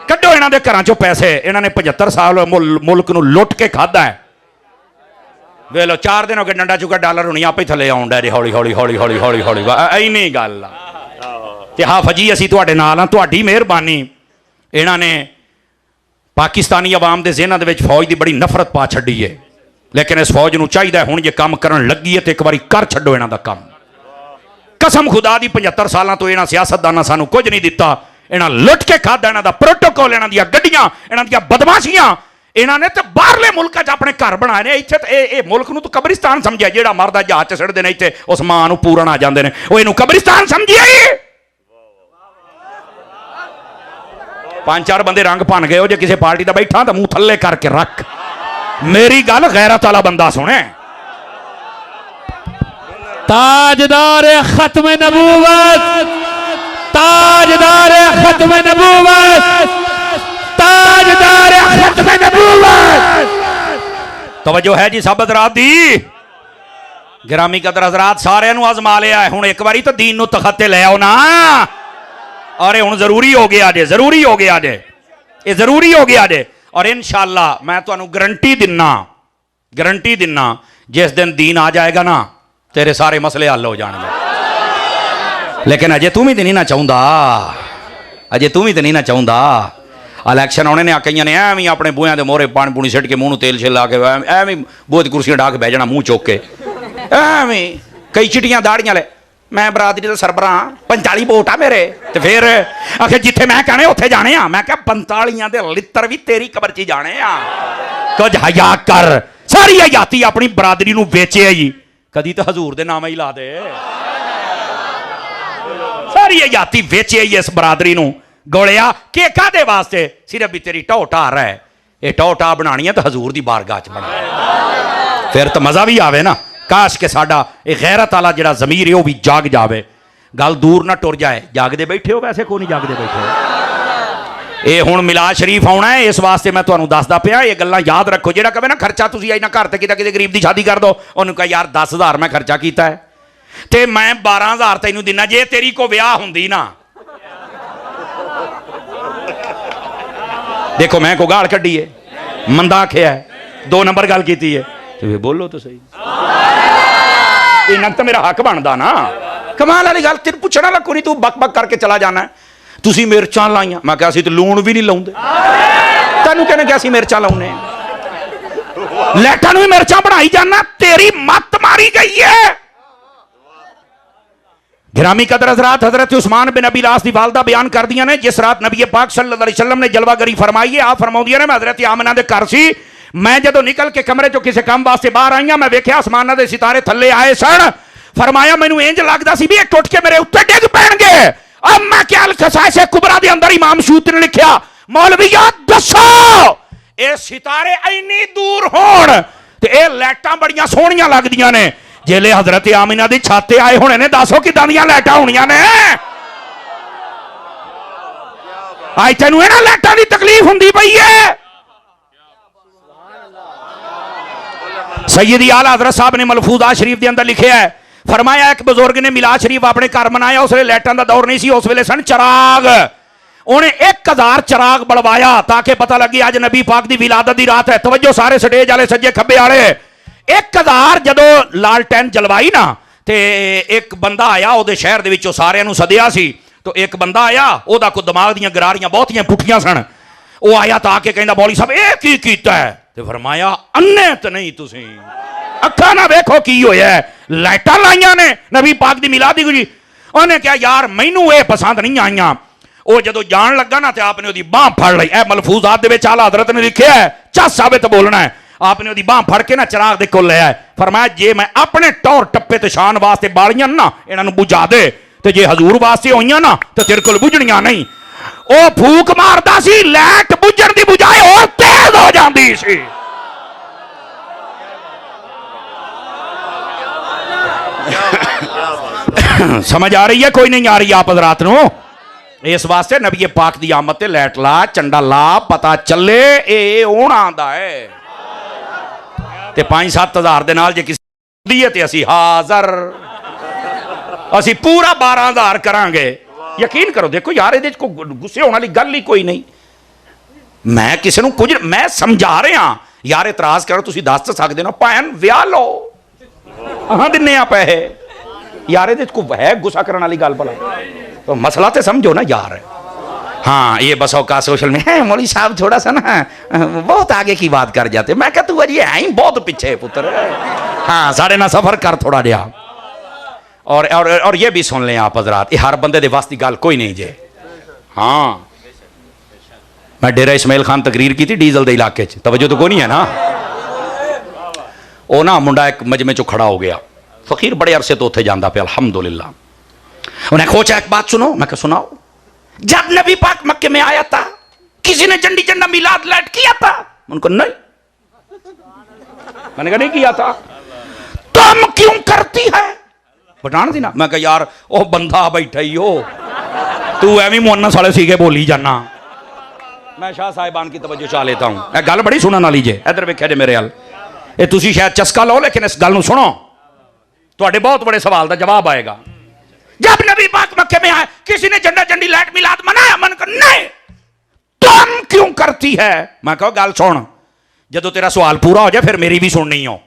कड्डो इन्हां दे घरां चों पैसे। इन्हां ने 75 साल मुल्क नूं लुट के खादा है। वे लो 4 दिन हो गए डंडा चुका, डॉलर हुणी आपे थले आउण डे हौली हौली हौली हौली हौली हौली। इन्नी गल आ। ते हाफजी असीं तुहाडे नाल हां, तुहाडी मेहरबानी। इन्हां ने पाकिस्तानी अवाम दे ज़हनां दे विच फौज दी बड़ी नफरत पा छड्डी है, लेकिन इस फौज नूं चाहीदा हुण जे काम करन लगी है तो एक बारी कर छड्डो इन्हां दा काम। कसम खुदा दी 75 सालां तो इन्हां सियासतदानां सानूं कुछ नहीं दिता, इन्हां लुट के खादा। इन्हां दा प्रोटोकॉल, इन्हां दियां गड्डियां, इन्हां दियां बदमाशियां, इन्हां ने तो बाहरले मुल्कां 'च अपने घर बनाए ने। इत्थे तो ये मुल्क नूं तो कब्रिस्तान समझिया, जिहड़ा मरदा जहाज 'च सड़दे ने इत्थे उस मां नूं पूरन आ जांदे ने, ओह इहनूं कब्रिस्तान समझिया। 5-4 बंदे रंग भन गए हो, जे किसी पार्टी का बैठा तो मुंह थले करके रख। मेरी गल गैरत वाला बंदा सुने। ताजदार खत्म नबूवत, ताजदार खत्म नबूवत, ताजदार खत्म नबूवत। तवज्जो है जी सब हज़रात दी, गिरामी कदर हज़रात सारे नूं आजमा लिया है, हुण एक बारी तो दीन नूं तखते ले आओ ना। अरे हुण जरूरी हो गया जे, जरूरी हो गया जे, ये जरूरी हो गया जे। और इंशाअल्लाह मैं तुहानूं गारंटी दिना जिस दिन दीन आ जाएगा ना तेरे सारे मसले हल हो जाएंगे। लेकिन अजे तू भी तो नहीं ना चाहुंदा, अजे तू भी तो नहीं ना चाहुंदा। इलैक्शन आने ने कई ने एवं अपने बूहियां दे मोहरे पानी पूनी सिट के मूँह तेल शिल ला के एवं बहुत कुर्सियां ढा के बह जाना, मुँह चुक के एवं कई चिटियां दाड़ियां ले, मैं बरादरी का सरबरा 45 वोट आ मेरे। तो फिर आखिर जिथे मैं कहने उत्थे जाने आ। मैं क्या 45 दे लित्र भी तेरी कबर च जाने आ। कुछ हया कर, सारी हयाती अपनी बरादरी नूं बेचे ही, कदी तो हजूर दे नाम ही ला दे। सारी हयाती बेचे ही इस बरादरी नूं, गोलिया के कादे वास्ते, सिर्फ भी तेरी टो टार है, ये टो टा बनानी है तो हजूर दी बारगाह च बना, फिर तो मजा भी आवे ना। काश के साडा ये गैरत वाला जिहड़ा ज़मीर है वो भी जाग जावे, गल दूर ना टुर जाए। जागदे बैठे हो? वैसे को नहीं जागदे बैठे हो। ये हुण मिलाद शरीफ आउणा है, इस वास्ते मैं तुहानूं दसदा पिया, ये गल्लां याद रखो। जिहड़ा कहे ना खर्चा तुसीं इन्ना घर ते किते गरीब दी शादी कर दो, उहनूं कह यार 10,000 मैं खर्चा कीता है ते मैं 12,000 तैनूं दिना, जे तेरी को विआह हुंदी ना। देखो मैं को गाल कड्डी है, मंदा आखिया है, 2 नंबर गल कीती है, तो बोलो तो सही। इन्ना तो मेरा हक बनता ना। कमाल वाली गल, तेरे पुछण वाला कोई, तू बक बक करके चला जाना है। तुसीं मिर्चां लाइयां, मैं कहा तो लूण भी नहीं लाउंदे, तैनूं कहने कि असीं मिर्चां लाउने, लैटां नूं भी मिर्चां बनाई जाना, तेरी मत मारी गई है। गिरामी कदर हजरात, हजरत उस्मान बिन अबी लास दी वालदा बयान कर दिया ने, जिस रात नबी पाक सल्लल्लाहु अलैहि वसल्लम ने जलवागरी फरमाई है। आप फरमाउंदियां ने, मैं हजरत आमना दे घर सी, मैं जदों निकल के कमरे चों किसी काम वास्ते बाहर आई हां, मैं वेख्या आसमानां दे सितारे थल्ले आए सन। फरमाया मैनूं इंज लगदा सी भी ये टुट के मेरे उत्ते डिग पैणगे। अब मैं क्या खसाइश कुबरा दे अंदर इमाम सूत ने लिखिया, मौलविया दसो ये सितारे इन्नी दूर होण ते ये लाइटां बड़ियां सोहणियां लगदियां ने, जेले हजरत आमिना दी छाते आए होने ने, दसो किदां दियां लाइटां होणियां ने। अज तैनूं इन्हां लाइटां दी तकलीफ हुंदी पई है। सैयदी आला हजरत साहब ने मलफूजा शरीफ के अंदर लिखे है, फरमाया एक बुजुर्ग ने मिलाद शरीफ अपने घर मनाया, उस वे लाइटां दा दौर नहीं सी, उस वेले सन चराग। उन्हें 1000 चराग बलवाया ताकि पता लगे अज नबी पाक दी विलादत दी रात है। तवज्जो सारे स्टेज वाले सज्जे खब्बे वाले, 1000 जदों लालटैन जलवाई ना, ते एक बंदा आया उहदे शहर दे विचों, सारियां नूं सदिया सी, तो एक बंदा आया, ओहदा कोई दिमाग दीयां गरारियां बहुतियां पुठियां सन। वो आया तो आके कहंदा, मौलवी साहब ये की कीता है? ते फरमाया अन्ने तो नहीं, तुसीं अखा ना वेखो की होया है, लाइटां लाइयां ने नबी पाक दी मिलाद दी गुजी। उन्हें कहा यार मैनू ये पसंद नहीं आईयां। वो जदों जान लगा ना, तो आपने उसकी बांह फड़ ली। ए मलफूजात दे विच आला हजरत ने लिखिया है, चस साबित बोलना है। आपने उसकी बांह फड़ के ना चराग दे कोल ले आए, फरमाया जे मैं अपने टौर टप्पे ते शान वास्ते बालियां ना, इन्हां नूं बुझा दे, ते जे हजूर वास्ते होईयां ना, तो तेरे कोल बुझणियां नहीं। ओ फूक मारदा सी, लाइट बुझण दी बजाए होर तेज हो जांदी सी। समझ आ रही है? कोई नहीं आ रही आप हजरात नूं? इस वास्ते नबी पाक दी आमद ते लाइट ला, चंडा ला, पता चले ए होना आंदा है। ते 5-7 हज़ार दे नाल जे किसी दी है ते असी हाज़र, असी पूरा 12,000 करांगे। यकीन करो, देखो यार ये गुस्से होने वाली गल ही कोई नहीं। मैं किसी नूं कुछ मैं समझा रहा यार, इतराज करो तुसीं दस सकदे हो, भैन विआह लो, अहां दिन्ने आ पैसे यार, ये है गुस्सा करने वाली गल भला? तो मसला तो समझो ना यार। हाँ ये बस औकात सोशल में है, मौलवी साहब थोड़ा सा ना बहुत आगे की बात कर जाते। मैं कहता तू अजी है ही बहुत पीछे पुत्र, हाँ साढ़े ना सफर कर थोड़ा जिहा। और ये भी सुन लें आप हजरात, ये हर बंदे दे वास दी गल कोई नहीं जे। हाँ मैं डेरा इस्माइल खान तकरीर की थी डीजल दे इलाके च, तवज्जो तो कोई नहीं है ना। वो ना मुंडा एक मजमे चो खड़ा हो गया, फकीर बड़े अरसे तो उत्थे जांदा पे अल्हम्दुलिल्लाह। उन्हें खोचा एक बात सुनो, मैं कहा सुनाओ। जब नबी पाक मक्के में आया था किसी ने झंडी झंडा मिलाद लाइट किया था? उनको नहीं, मैंने कहा नहीं किया था। तुम क्यों करती है? बताना थी ना। मैं कहा यार ओ बंदा बैठा ही हो, तू एवं मुअन्नस वाले सीगे बोली जाना। मैं शाह साहिबान की तवज्जो चाह लेता हूं, गल बड़ी सुनने वाली जे। इधर वेख्या जे मेरे हल, ये तुसी शायद चस्का लो, लेकिन इस गल नूं सुनो, तुहाडे बहुत बड़े सवाल का जवाब आएगा। जब नबी पाक मक्के में आए किसी ने झंडा झंडी लाइट मिलाद मनाया? मन कर नहीं। तुम क्यों करती है? मैं कहो गल सुन, जदों तेरा सवाल पूरा हो जाए फिर मेरी भी सुननी हो।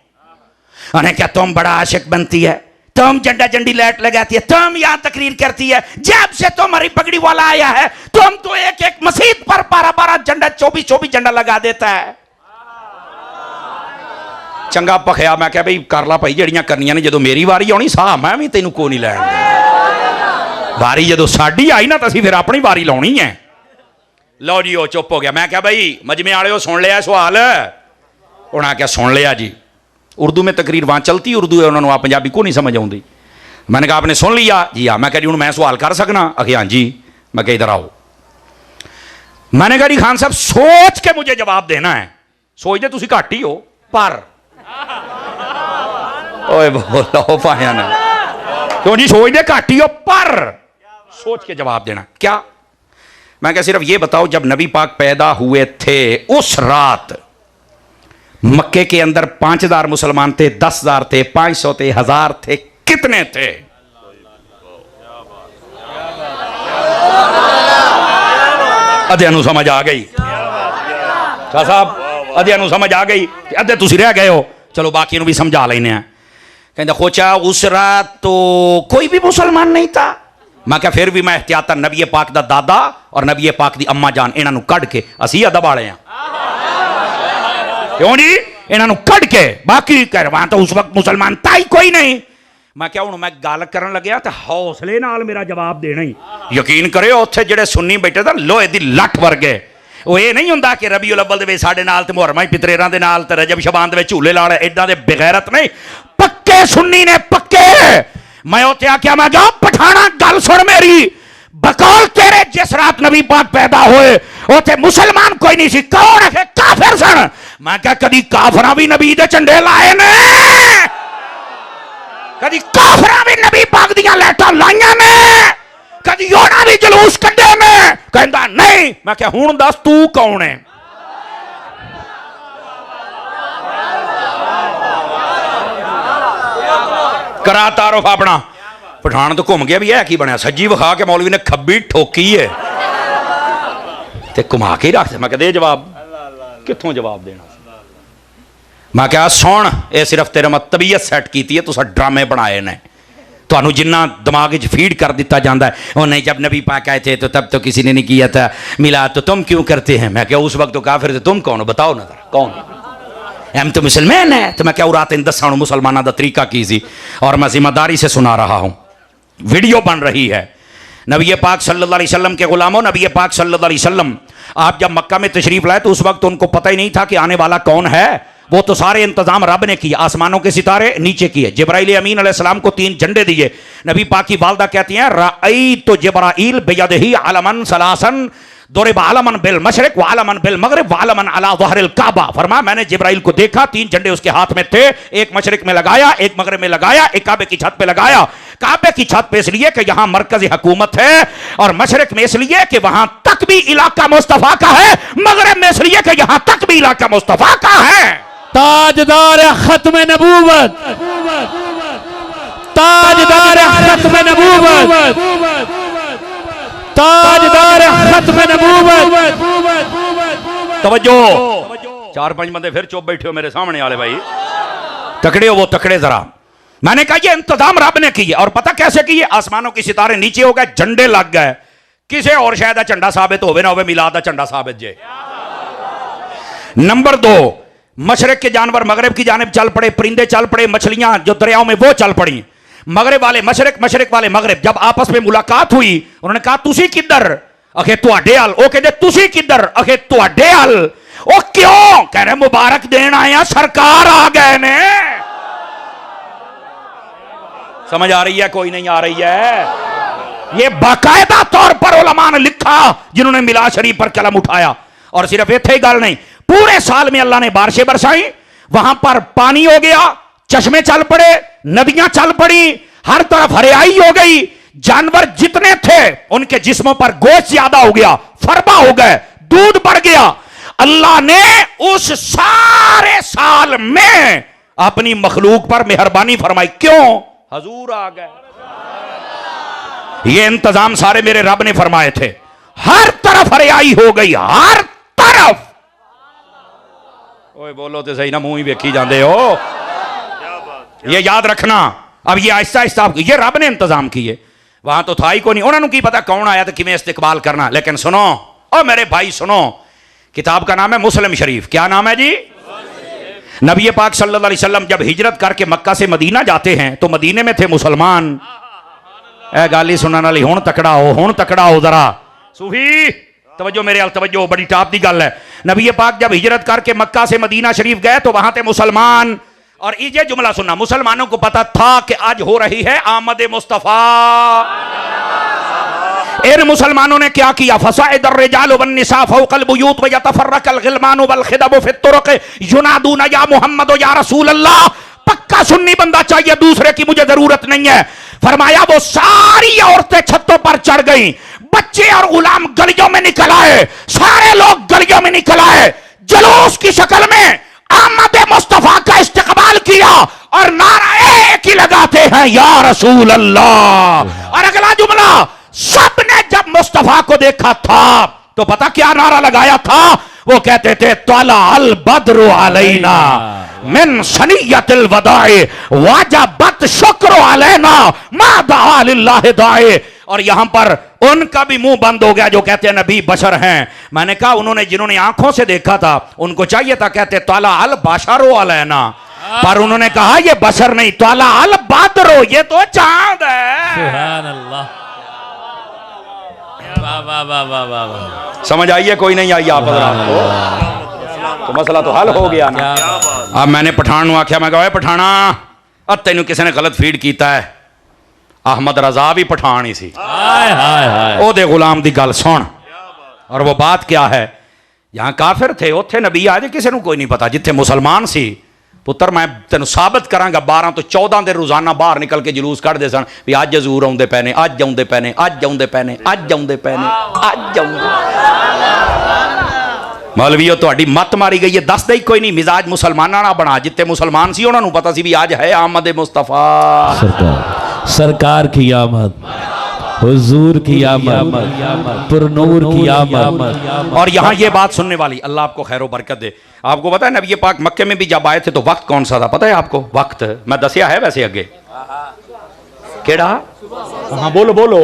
उन्हें क्या तुम बड़ा आशिक बनती है, तुम झंडा झंडी लाइट लगाती है, तुम यहां तकरीर करती है, जब से तुम्हारी पगड़ी वाला आया है तुम तो एक एक मस्जिद पर 12-12 झंडा 24-24 झंडा लगा देता है। चंगा भखिया, मैं क्या भाई कर ला भाई जड़ियां करनियां ने, जो मेरी वारी आनी साह मैं भी तेनों को नहीं लैन। वारी जो साड़ी आई ना तो असीं फिर अपनी वारी लाउणी है। लो जी वो चुप हो गया। मैं क्या भाई मजमे वाले सुन लिया सवाल? उन्हें क्या सुन लिया जी, उर्दू में तकरीर वहाँ चलती उर्दू है, उन्होंने आप पंजाबी को नहीं समझ आती। मैंने कहा आपने सुन लिया? जी हाँ। मैं कह रही हूँ मैं सवाल कर सकना? आखिर हाँ जी। मैं कहा इधर आओ। मैंने कहा जी खान साहब सोच के मुझे जवाब देना है। सोचते तुम घट ही हो, पर ओए बोलो पाया ना क्यों जी सोचते घट ही हो पर सोच के जवाब देना क्या। मैं क्या सिर्फ ये बताओ जब नबी पाक पैदा हुए थे उस रात मक्के के अंदर 5000 मुसलमान थे, 10,000 थे, 500 थे, 1000 थे, कितने थे? अध्यानु समझ आ गई शाह साहब, अध्यानु समझ आ गई। अद्धे तुसी रह गए हो, चलो बाकी भी समझा लेने हैं। कहते खोचा उस रात तो कोई भी मुसलमान नहीं था। मैं क्या फिर भी मैं एहतियातन नबी पाक दा दादा और नबी पाक दी अम्मा जान इन्हों कढ़ के असी अदब वाले हैं क्यों जी इन्हों कढ़ के बाकी कर वहां तो उस वक्त मुसलमान था ही कोई नहीं। मैं क्या हूं मैं गल करन लग्या तो हौसले नाल मेरा जवाब देना ही यकीन करियो उत्थे जेड़े सुन्नी बैठे थे लोहे दी लठ वर्गे वो ये नहीं हुंदा कि रबीउल अव्वल दे साडे नाल ते मुहर्रम पितरेरां दे नाल ते रजब शबान दे झूले लाल एडां दे बेगैरत नहीं पक्के सुन्नी ने पक्के। मैं उत्थे आख्या मैं जा पठाना गल सुन मेरी बकौल तेरे जिस रात नबी पाक पैदा होए उत्थे मुसलमान कोई नहीं सी कौन है काफिर सन। मैं क्या कदी काफिरां भी नबी दे झंडे लाए ने कदी काफिरां भी नबी पाक दियां लैटां लाइयां ने कदी योना भी जलूस कड्डे ने कहंदा नहीं। मैं क्या हुण दस तू कौन है। करा तारुफ अपना पठान तो घूम गया भी है की बनया सज्जी विखा के मौलवी ने खब्बी ठोकी है ते घुमा के रख। मैं कहते जवाब कित्थों जवाब देना। मैं क्या सुन ये सिर्फ तेरे मैं तबीयत सैट की है तुसा ड्रामे बनाए ने तो जिन्ना दिमाग फीड कर दिता जाता है वो नहीं जब नबी पाक आए थे तो तब तो किसी ने नहीं किया था मिला तो तुम क्यों करते हैं। मैं क्या उस वक्त तो काफिर थे तुम कौन हो बताओ ना कौन हम तो मुसलमान है। तो मैं क्या रात इन दसा मुसलमानों का तरीका की सी और मैं जिम्मेदारी से सुना रहा हूं वीडियो बन रही है। नबी पाक सल्लल्लाहु अलैहि वसल्लम के गुलामों नबी पाक सल्लल्लाहु अलैहि वसल्लम आप जब मक्का में तशरीफ लाए तो उस वक्त उनको पता ही नहीं था कि आने वाला कौन है। वो तो सारे इंतजाम रब ने किए आसमानों के सितारे नीचे किए जिब्राइल अमीन अलैहिस्सलाम को 3 झंडे दिए। नबी पाक की वालदा कहती हैं रअयतु जिब्राइल बियदिही अलमन सलासन दुरिब अलमन बिल मशरिक व अलमन बिल मगरिब व अलमन अला ज़हरिल काबा। फरमाया मैंने जिब्राइल को देखा 3 झंडे उसके हाथ में थे, एक मशरिक में लगाया, एक मगरिब में लगाया, एक काबे की छत पे लगाया। काबे की छत पे इसलिए कि यहां मरकजी हुकूमत है और मशरिक में इसलिए कि वहां तक भी इलाका मुस्तफा का है, मगरिब में इसलिए कि यहां तक भी इलाका मुस्तफा का है। ताजदार खत्म नबूवत ताजदार खत्म नबूवत ताजदार खत्म नबूवत। तवज्जो 4-5 बंदे फिर चुप बैठे हो मेरे सामने वाले भाई तकड़े हो वो तकड़े जरा। मैंने कहा ये इंतजाम रब ने किए और पता कैसे किए आसमानों के सितारे नीचे हो गए झंडे लग गए किसे और शायद झंडा साबित होवे ना होवे मिलाद का झंडा साबित जे। नंबर 2 मशरक के जानवर मगरिब की जानिब चल पड़े, परिंदे चल पड़े, मछलियां जो दरियाओं में वो चल पड़ी। मगरिब वाले मशरक मशरक वाले मगरिब जब आपस में मुलाकात हुई उन्होंने कहा तुसी किधर अखे तुहाडे हल ओ कहते तुसी किधर अखे तुहाडे हल ओ क्यों कह रहे मुबारक देन आया सरकार आ गए ने। समझ आ रही है कोई नहीं आ रही है। ये बाकायदा तौर पर उलमा ने लिखा जिन्होंने मिलाद शरीफ पर कलम उठाया। और सिर्फ इतने ही गल नहीं पूरे साल में अल्लाह ने बारिशें बरसाई वहां पर पानी हो गया, चश्मे चल पड़े, नदियां चल पड़ी, हर तरफ हरियाई हो गई। जानवर जितने थे उनके जिस्मों पर गोश्त ज्यादा हो गया, फरबा हो गए, दूध बढ़ गया। अल्लाह ने उस सारे साल में अपनी मखलूक पर मेहरबानी फरमाई। क्यों हजूर आ गए। ये इंतजाम सारे मेरे रब ने फरमाए थे। हर तरफ हरियाई हो गई, हर तरफ। ओए बोलो तो सही ना मुंह ही वेखी जाते हो। ये याद रखना अब ये आहिस्ता आहिस्ता ये रब ने इंतजाम किए वहां तो था ही को नहीं। उन्होंने की पता कौन आया तो किमें इस्तेकबाल करना। लेकिन सुनो और मेरे भाई सुनो किताब का नाम है मुस्लिम शरीफ। क्या नाम है जी। नबी पाक सल्लल्लाहु अलैहि वसल्लम जब हिजरत करके मक्का से मदीना जाते हैं तो मदीने में थे मुसलमान। ए गाली सुनने वाली हुण तकड़ा हो जरा सूफी तवज्जो मेरे अल तवज्जो बड़ी टाप दी गल है। नबी पाक जब हिजरत करके मक्का से मदीना शरीफ गए तो वहां थे मुसलमान। और ये जुमला सुनना मुसलमानों को पता था कि आज हो रही है आमद मुस्तफा। इन मुसलमानों ने क्या किया फसाइदर रिजाल वन निसा फौकल बुयूत व यतफर्रकल गिलमान वल खिदब फित तुरुक युनादूना या मुहम्मद या रसूल अल्लाह। पक्का सुन्नी बंदा चाहिए, दूसरे की मुझे जरूरत नहीं है। फरमाया वो सारी औरतें छतों पर चढ़ गईं, बच्चे और गुलाम गलियों में निकल आए, सारे लोग गलियों में निकल आए, जुलूस की शक्ल में अहमद मुस्तफा का इस्तकबाल किया और नारा एक ही लगाते हैं, या रसूल अल्लाह। और अगला जुमला, सबने जब मुस्तफा को देखा था तो पता क्या नारा लगाया था? वो कहते थे तला अल बद्रु अलैना मिन सनियतिल वदाए वाजबत शुक्र अलैना मा दआ लिल्लाहि दाए। और यहां पर उनका भी मुंह बंद हो गया जो कहते हैं नबी बशर हैं। मैंने कहा उन्होंने जिन्होंने आंखों से देखा था उनको चाहिए था कहते तला अल बशरो अलैना, पर उन्होंने कहा ये बशर नहीं, तला अल बद्रो, ये तो चांद है। सुभान अल्लाह। वाह वाह वाह वाह वाह वाह। समझ आइए कोई नहीं आई आप हज़रात तो मसला तो हल हो गया ना। अब मैंने पठान आख्या, मैं कहा पठाना तेन किसी ने गलत फीड किया है, अहमद रजा भी पठान ही सी, हाय हाय हाय। ओदे गुलाम दी गल सुन। और वो बात क्या है, यहां काफिर थे उत्थे नबी आज किसी को कोई नहीं पता, जिथे मुसलमान सी पुत्र मैं तेन साबित करांगा 12 तो 14 दिन रोजाना बाहर निकल के जुलूस कढ़ते सन भी अज हजूर आउंदे पए ने, अज आउंदे पए ने, अज आउंदे पए ने, अज आउंदे पए ने, अज आउंदे। मौलवीओ तुहाडी मत मारी गई है, दस दे कोई नहीं, मिजाज मुसलमाना ना बना, जिथे मुसलमान सी उन्होंने पता सी भी आज है अहमद मुस्तफा सरकार की आमद, हुजूर की आमद, पुरनूर की आमद। और यहां ये बात सुनने वाली, अल्लाह आपको खैर बरकत दे। आपको पता है नबी पाक मक्के में भी जब आए थे तो वक्त कौन सा था पता है आपको? वक्त मैं दसिया है वैसे अगे केड़ा, हाँ बोलो बोलो,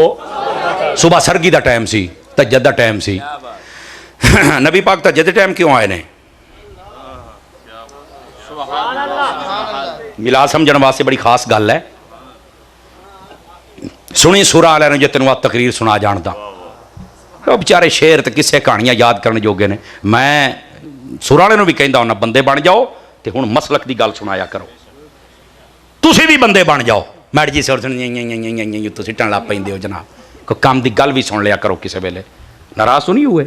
सुबह सरगी का टाइम सी, तजद का टाइम सी। नबी पाक तजद टाइम क्यों आए ने? मिलाद समझने वास्ते बड़ी खास गल है। सुनी सुरा वाले ने जो तेन तकरीर सुना जानता, बेचारे शेर तो किसे कहानियां याद करने जोगे ने। मैं सुरा वाले भी कहता हूं बंदे बन जाओ तो हुण मसलक की गल सुनाया करो, तुसी भी बंदे बन जाओ। मैड जी सुर सिटन लग पैंदे हो जनाब, कोई काम की गल भी सुन लिया करो, किसी वेले नाराज तो नहीं हुए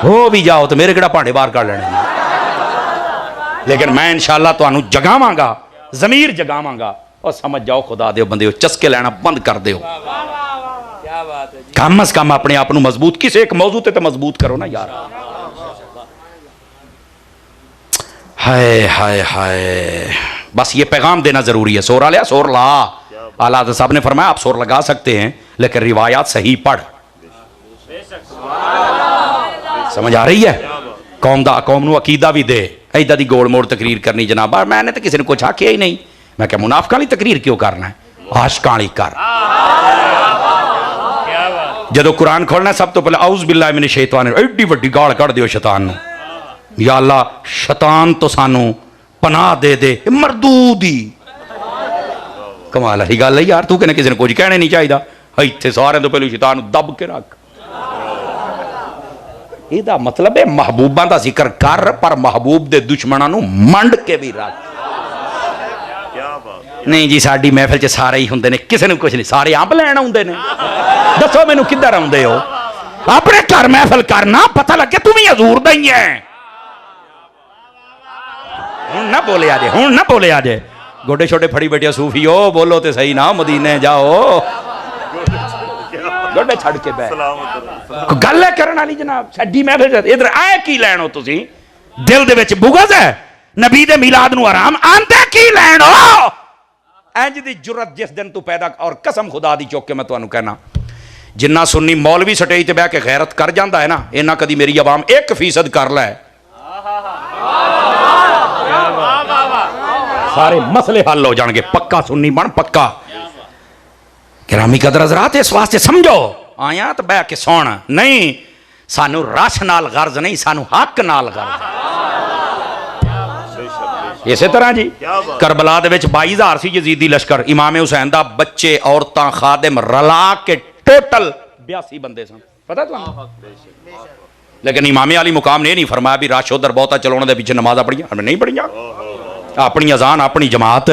हो भी जाओ तो मेरे किहड़ा भांडे बाहर कर लेने। लेकिन मैं इंशाअल्लाह तुहानू जगावांगा, जमीर जगावांगा और समझ जाओ खुदा दे बंदे हो, चस्के लेना बंद कर दो। कम अज कम अपने आप मजबूत किसी एक मौजू ते तो मजबूत करो ना यार। हाय हाय हाय, बस ये पैगाम देना जरूरी है। सोर लिया सोर ला, आला साहब ने फरमाया आप सोर लगा सकते हैं लेकिन रिवायात सही पढ़। समझ आ रही है? कौम नू अकीदा भी दे, इदा दी गोल मोड़ तकरीर करनी जनाब। मैंने तो किसी ने कुछ आखिया ही नहीं, मैं क्या मुनाफिकां वाली तकरीर क्यों करना है, आशिकां वाली कर। जदों कुरान खोलना सब तो पहले औज़ बिल्लाहि मिनश शैतानिर, एडी वड्डी गाल कढ़ दिओ शैतान नू, या अल्लाह शैतान तो सानू पनाह दे दे, मरदूदी। कमाल ही गल है यार, तू कहने किसी ने कुछ कहना नहीं चाहिए, इत्थे सारे तो पहले शैतान नू दब के रख। ਇਹਦਾ मतलब है महबूबा का जिक्र कर पर महबूब के दुश्मनों नू मंड के भी रख। नहीं जी साडी महफिल च सारे ही होंदे ने, किसी ने कुछ नहीं, सारे अंब लैन आउंदे ने। दसो मैनू किधर आउंदे हो? अपने घर महफिल करना, पता लगे तू भी हजूर दा ही है। हुण ना बोले आजे, हुण ना बोले आजे, गोडे छोटे फड़ी बैठे सूफी हो, बोलो तो सही ना, मदीने जाओ गोडे छड़ के बह गल है करने वाली जनाब। साडी महफिल इधर आए की लैन हो तुसी? दिल दे विच बुग़ज़ है नबी दे मिलाद नू हराम आंदे की लैन हो? इंज दी जुरत जिस दिन तू पैदा, और कसम खुदा दी चुक के मैं तुहानू कहना, जिन्ना सुन्नी मौलवी स्टेज ते बह के गैरत कर जाता है ना, इन्ना कदी मेरी आवाम 1% कर लै, सारे मसले हल हो जाएंगे। पक्का सुन्नी बन, पक्का। गिरामी कदर हज़रात, इस वास्ते समझो आया तो बह के सुन, नहीं सानू रश नाल गर्ज नहीं, सानू हक नाल गर्ज। इसे तरह जी करबला दे विच 22,000 सी यजीदी लश्कर, इमाम हुसैन दा बच्चे औरतां खादिम रला के टोटल 82 बंदे सन, पता तुहानू? लेकिन इमामे अली मुकाम ने नहीं फरमाया भी रश उधर बहुता चलाने दे पीछे नमाज़ां पढ़ियां, हमने नहीं पढ़ियां। अपनी अजान अपनी जमात,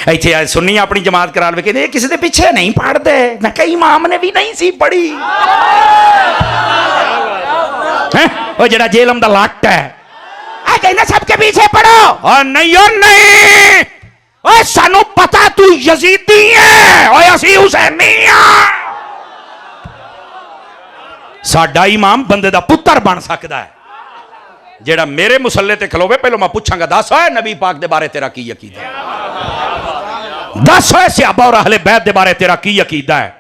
इत्थे सुन्नी अपनी जमात करा ले, कहते किसी के पीछे नहीं पढ़ते। मैं कहा इमाम ने भी नहीं सी पढ़ी, वो जड़ा जेलम दा लट है कहना सबके पीछे पढ़ो, और नहीं और नहीं, ओए सानू पता तू यजीदी है, ओए असी हुसैनी हां। साडा इमाम बंदे दा पुत्तर बन सकदा है जेड़ा मेरे मुसल्ले ते खलोवे। पहलो मैं पूछांगा, दस होए नबी पाक दे बारे तेरा की अकीदा है? दस होए सहाबा और अहले बैत दे बारे तेरा की अकीदा है?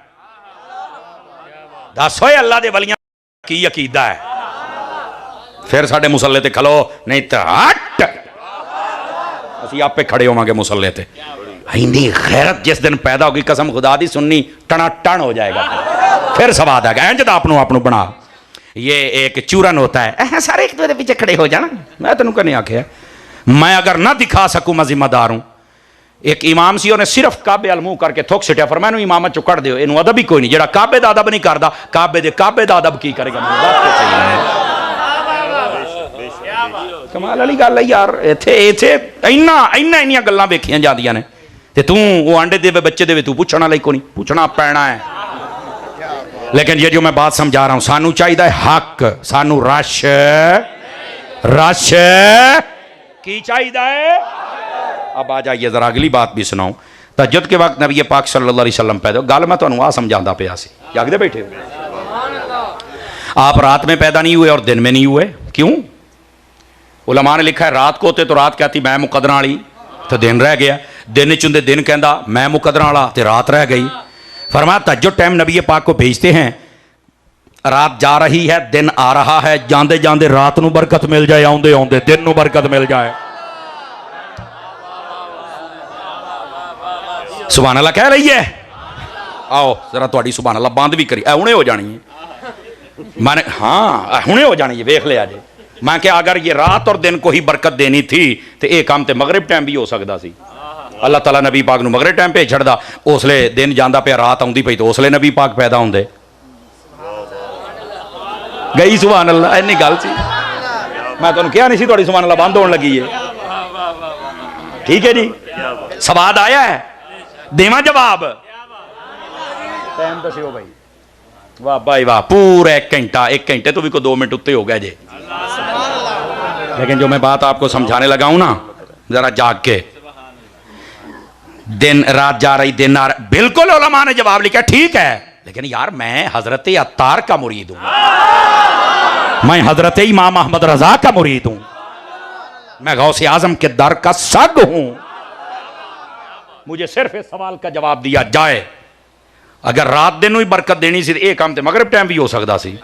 दस होए अल्लाह दे वलियां की अकीदा है? फिर साडे मुसल्ले ते खलो, नहीं तो हट असी आपे खड़े होवांगे मुसल्ले ते। इन्नी गैरत जिस दिन पैदा होगी कसम खुदा दी सुन्नी टना टन हो जाएगा। फिर सवाद आएगा इंज दा आपनू आपनू बना। ये एक चूरन होता है, सारे एक दूसरे पीछे खड़े हो जाना। मैं तेन कने आख्या मैं अगर ना दिखा सकूं मैं जिम्मेदार हूं। एक इमाम सी उन्हें सिर्फ काबे अल मुंह करके थुक सिटिया, पर मैं इमामत चो कढ़ दिओ, इनू अदब ही कोई नहीं। जेड़ा काबे दा अदब नहीं करदा, काबे दा अदब की करेगा? कमाल वाली गल है यार। इत्थे इन्नियां गल्लां वेखियां जांदियां ने ते तू वो आंडे देवे बच्चे देवे, तू पूछण वाला ही कोई नहीं। पूछना पैना है। लेकिन ये जो मैं बात समझा रहा हूं, सानू चाहिए हक, सानू रश की चाहिए। अब आ जाइए जरा अगली बात भी सुनाऊं। तहज्जुद के वक्त नबी पाक सल्लल्लाहु अलैहि वसल्लम पैदा। गल मैं तुहानू आ समझाता पिया सी, जागदे बैठे हो। आप रात में पैदा नहीं हुए और दिन में नहीं हुए, क्यों? उलमा ने लिखा है रात को होते तो रात कहती मैं मुकदरा वाली, तो दिन रह गया। दिन चुंदे दिन कहता मैं मुकदरा वाला, तो रात रह गई। फरमाया तहज्जुद टाइम नबी पाक को भेजते हैं, रात जा रही है दिन आ रहा है, जांदे जांदे रात नू बरकत मिल जाए, आउंदे आउंदे दिन नू बरकत मिल जाए। सुभान अल्लाह कह रही है। आओ जरा थोड़ी सुभान अल्लाह बंद भी करी, हुणे हो जानी है। मैंने हाँ हुणे हो जानी है, वेख लिया जे। मैं क्या अगर ये रात और दिन को ही बरकत देनी थी तो यह काम तो मगरिब टाइम भी हो सकता सी। अल्लाह ताला नबी पाक नू मगरिब टाइम भेज छड़दा, उसले दिन जांदा पिया रात आउंदी पई तो उसले नबी पाक पैदा होंदे। गई सुभान अल्लाह, इन्नी गल सी। मैं तुहानू कहा नहीं सी थोड़ी सुभान अल्लाह बंद होने लगी है। ठीक है जी, सवाद आया है, देवा जवाब। टाइम दस्यो भाई। वाह भाई वाह, पूरा एक घंटे तो भी को 2 मिनट उत्ते हो गए जे। लेकिन जो मैं बात आपको समझाने लगा हूं ना, जरा जाग के। दिन रात जा रही दिन आ रहा, बिल्कुल उलमा ने जवाब लिखा ठीक है, लेकिन यार मैं हजरत अत्तार का मुरीद हूं, मैं हजरत इमाम अहमद रजा का मुरीद हूं, मैं गौसे आजम के दर का सग हूं। मुझे सिर्फ इस सवाल का जवाब दिया जाए, अगर रात दिन ही बरकत देनी सी ये काम तो मगरिब टाइम भी हो सकता सी।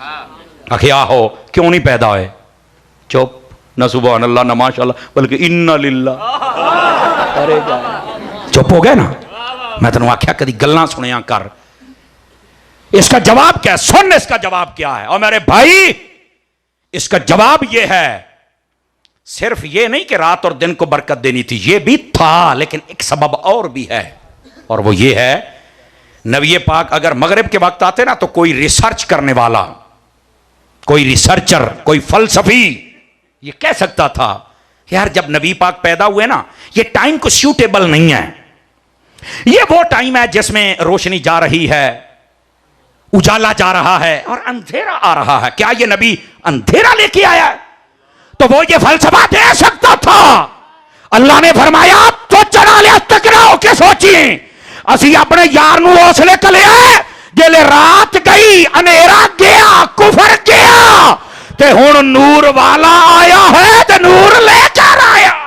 आखिया हो क्यों नहीं पैदा होए? चुप, न सुभान अल्लाह न माशाअल्लाह, बल्कि इन्ना लिल्लाह। अरे चुप हो गए ना। मैं तेन आख्या कदी गल्लां सुनिया कर। इसका जवाब क्या है? सुन इसका जवाब क्या है। और मेरे भाई इसका जवाब यह है, सिर्फ ये नहीं कि रात और दिन को बरकत देनी थी, ये भी था, लेकिन एक सबब और भी है, और वो ये है नबी पाक अगर मगरिब के वक्त आते ना तो कोई रिसर्च करने वाला, कोई रिसर्चर, कोई फलसफी ये कह सकता था यार जब नबी पाक पैदा हुए ना ये टाइम को सूटेबल नहीं है, ये वो टाइम है जिसमें रोशनी जा रही है, उजाला जा रहा है और अंधेरा आ रहा है। क्या ये नबी अंधेरा लेके आया है? तो वो ये फलसफा दे सकता था। अल्लाह ने फरमाया तो चढ़ा लिया टकराओ के सोचिए असी अपने यार नू हौसले कले जेले रात गई अंधेरा गया कुफर गया ते हुण नूर वाला आया है ते नूर लेकर आया है।